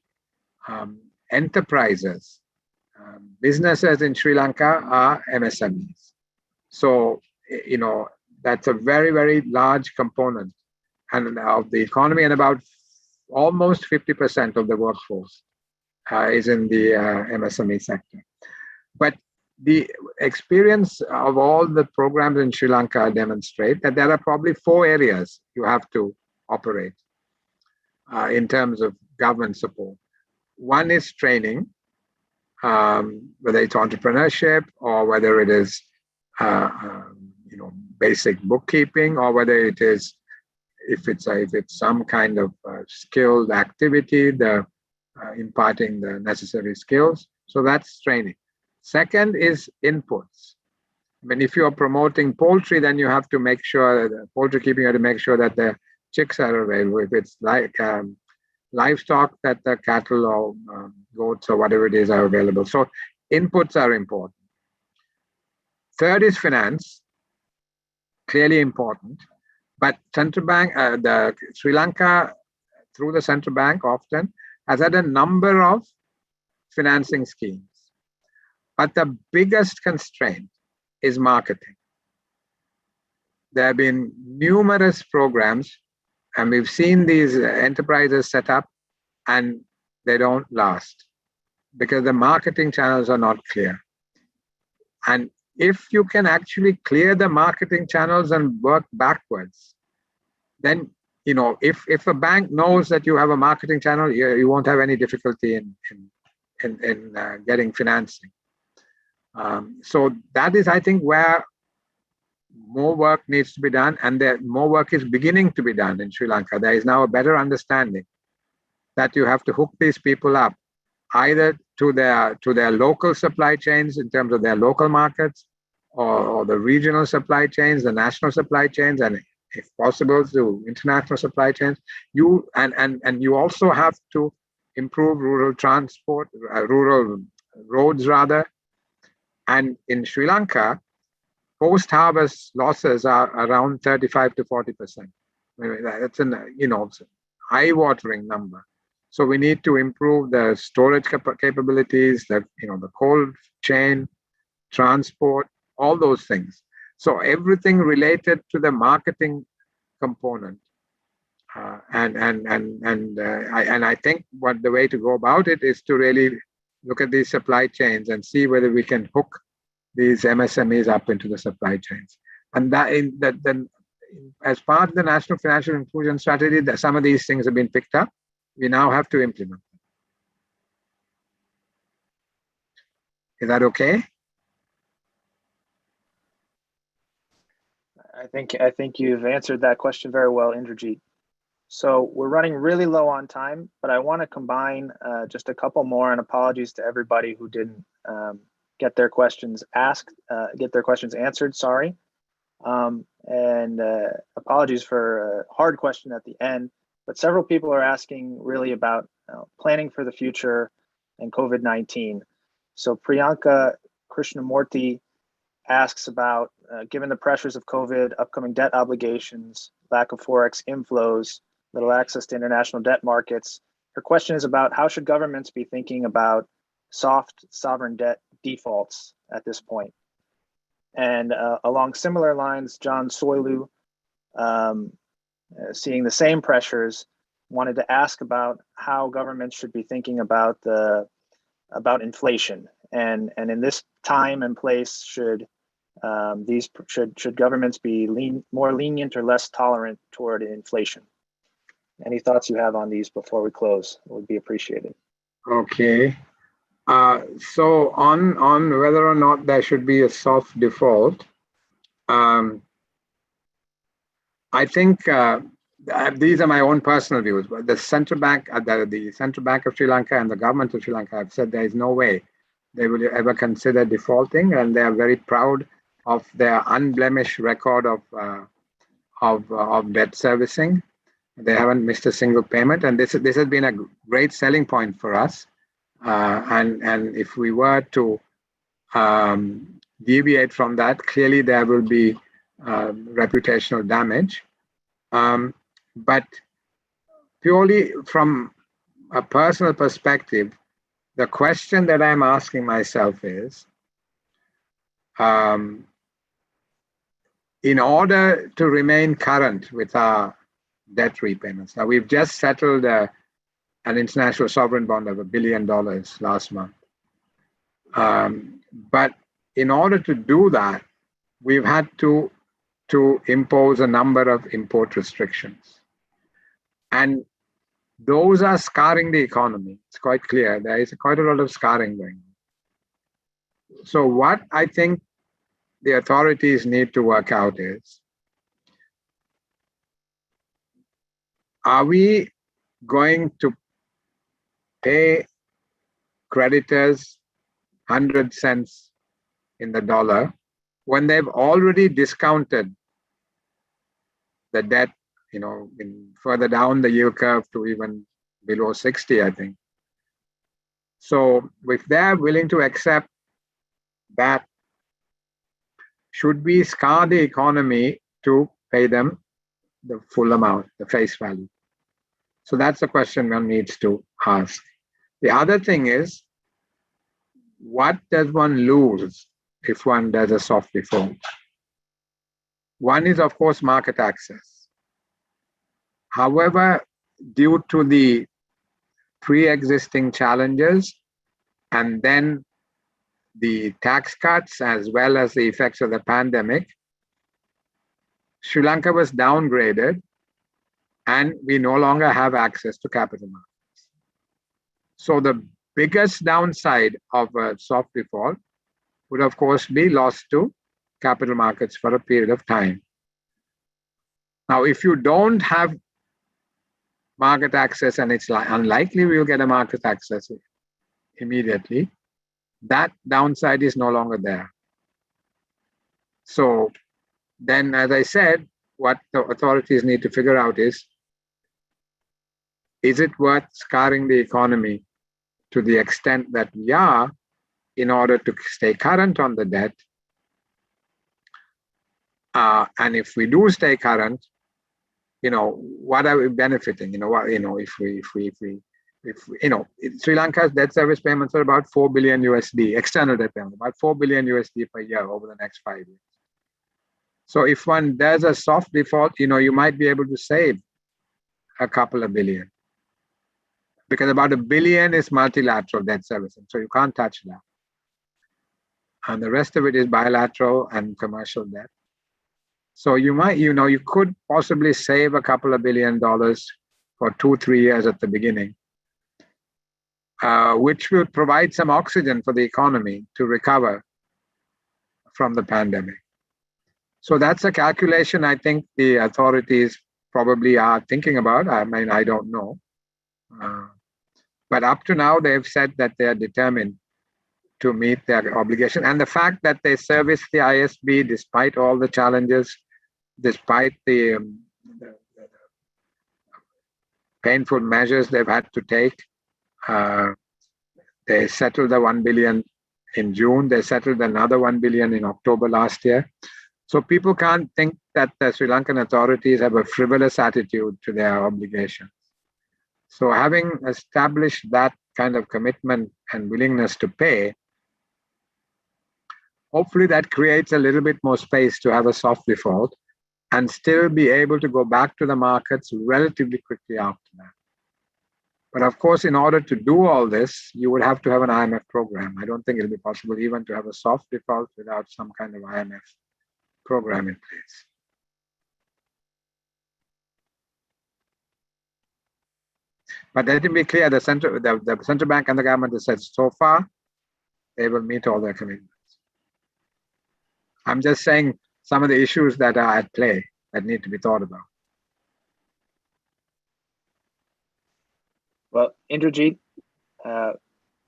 enterprises, businesses in Sri Lanka are MSMEs. So, that's a very, very large component and of the economy, and about almost 50% of the workforce is in the MSME sector. But the experience of all the programs in Sri Lanka demonstrate that there are probably 4 areas you have to operate in terms of government support. One is training, whether it's entrepreneurship or whether it is basic bookkeeping, or whether it is if it's some kind of skilled activity, the imparting the necessary skills. So that's training. Second is inputs. I mean, if you're promoting poultry, then you have to make sure that poultry keeping, you have to make sure that the chicks are available. If it's like livestock, that the cattle or goats or whatever it is are available. So inputs are important. Third is finance, clearly important. But central bank, the Sri Lanka, through the central bank often, has had a number of financing schemes. But the biggest constraint is marketing. There have been numerous programs, and we've seen these enterprises set up, and they don't last because the marketing channels are not clear. And if you can actually clear the marketing channels and work backwards, then, if a bank knows that you have a marketing channel, you won't have any difficulty in getting financing. So that is, I think, where more work needs to be done, and more work is beginning to be done in Sri Lanka. There is now a better understanding that you have to hook these people up either to their local supply chains in terms of their local markets, or the regional supply chains, the national supply chains, and if possible to international supply chains. You also have to improve rural transport, rural roads rather. And in Sri Lanka, post-harvest losses are around 35 to 40%. That's an eye-watering number. So we need to improve the storage capabilities, the cold chain, transport, all those things. So everything related to the marketing component, and I think the way to go about it is to really look at these supply chains and see whether we can hook these MSMEs up into the supply chains. And then as part of the National Financial Inclusion Strategy, some of these things have been picked up. We now have to implement them. Is that okay? I think you've answered that question very well, Indrajit. So we're running really low on time, but I want to combine just a couple more, and apologies to everybody who didn't get their questions answered. Sorry, and apologies for a hard question at the end. But several people are asking really about planning for the future and COVID-19. So Priyanka Krishnamurthy asks about, given the pressures of COVID, upcoming debt obligations, lack of Forex inflows, little access to international debt markets. Her question is about how should governments be thinking about soft sovereign debt defaults at this point? And along similar lines, John Soilu, seeing the same pressures, wanted to ask about how governments should be thinking about inflation, and in this time and place, should These should governments be more lenient or less tolerant toward inflation? Any thoughts you have on these before we close would be appreciated. Okay. So on whether or not there should be a soft default, I think these are my own personal views. But the central bank, the Central Bank of Sri Lanka and the government of Sri Lanka have said there is no way they will ever consider defaulting, and they are very proud of their unblemished record of debt servicing. They haven't missed a single payment, and this has been a great selling point for us. And if we were to deviate from that, clearly there will be reputational damage. But purely from a personal perspective, the question that I'm asking myself is, in order to remain current with our debt repayments, now we've just settled an international sovereign bond of $1 billion last month. But in order to do that, we've had to impose a number of import restrictions. And those are scarring the economy. It's quite clear. There is quite a lot of scarring going on. So what I think the authorities need to work out is, are we going to pay creditors 100 cents in the dollar when they've already discounted the debt, further down the yield curve to even below 60, I think. So if they're willing to accept that, should we scar the economy to pay them the full amount, the face value? So that's the question one needs to ask. The other thing is, what does one lose if one does a soft default? One is, of course, market access. However, due to the pre-existing challenges and then the tax cuts as well as the effects of the pandemic, Sri Lanka was downgraded and we no longer have access to capital markets. So the biggest downside of a soft default would, of course, be lost to capital markets for a period of time. Now, if you don't have market access, and it's unlikely we'll get a market access immediately, that downside is no longer there. So then, as I said, what the authorities need to figure out is it worth scarring the economy to the extent that we are in order to stay current on the debt? And if we do stay current, what are we benefiting? If Sri Lanka's debt service payments are about $4 billion USD, external debt payments, about $4 billion USD per year over the next 5 years. So if one does a soft default, you might be able to save a couple of billion, because about $1 billion is multilateral debt servicing, so you can't touch that. And the rest of it is bilateral and commercial debt. So you might, you could possibly save a couple of $1 billion for 2-3 years at the beginning, which will provide some oxygen for the economy to recover from the pandemic. So that's a calculation I think the authorities probably are thinking about. I mean, I don't know. But up to now, they've said that they are determined to meet their obligation. And the fact that they service the ISB despite all the challenges, despite the painful measures they've had to take. They settled the 1 billion in June. They settled another 1 billion in October last year. So people can't think that the Sri Lankan authorities have a frivolous attitude to their obligations. So having established that kind of commitment and willingness to pay, hopefully that creates a little bit more space to have a soft default and still be able to go back to the markets relatively quickly after that. But of course, in order to do all this, you would have to have an IMF program. I don't think it'll be possible even to have a soft default without some kind of IMF program in place. But let it be clear, the central bank and the government has said so far, they will meet all their commitments. I'm just saying some of the issues that are at play that need to be thought about. Well, Indrajit,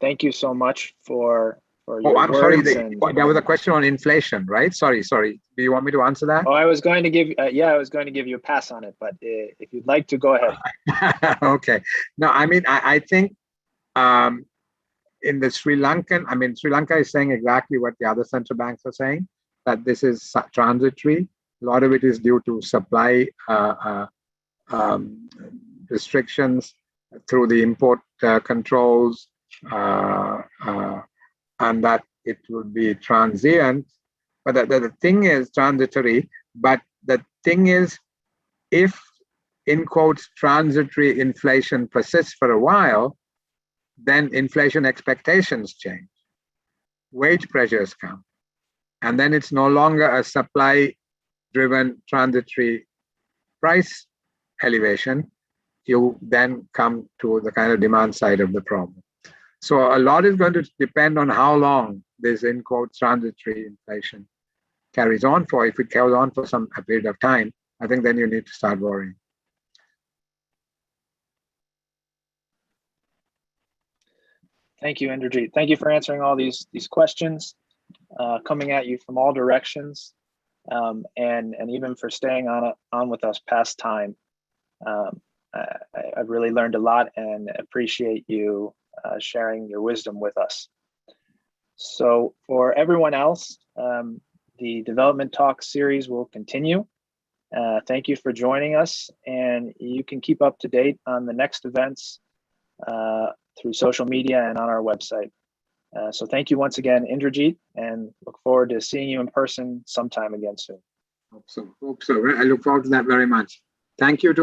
thank you so much for your I'm words. sorry, there was a question on inflation, right? Sorry. Do you want me to answer that? Oh, I was going to give, I was going to give you a pass on it, but if you'd like to, go ahead. Okay. No, I mean, I think in the Sri Lanka is saying exactly what the other central banks are saying, that this is transitory. A lot of it is due to supply restrictions through the import controls, and that it would be transient. But the thing is transitory. But the thing is, if, in quotes, transitory inflation persists for a while, then inflation expectations change. Wage pressures come. And then it's no longer a supply-driven transitory price elevation. You then come to the kind of demand side of the problem. So a lot is going to depend on how long this, in quotes, transitory inflation carries on for. If it carries on for a period of time, I think then you need to start worrying. Thank you, Indrajit. Thank you for answering all these questions, coming at you from all directions, and even for staying on with us past time. I've really learned a lot and appreciate you sharing your wisdom with us. So for everyone else, the Development Talk series will continue. Thank you for joining us, and you can keep up to date on the next events through social media and on our website. So thank you once again, Indrajit, and look forward to seeing you in person sometime again soon. Hope so. I look forward to that very much. Thank you to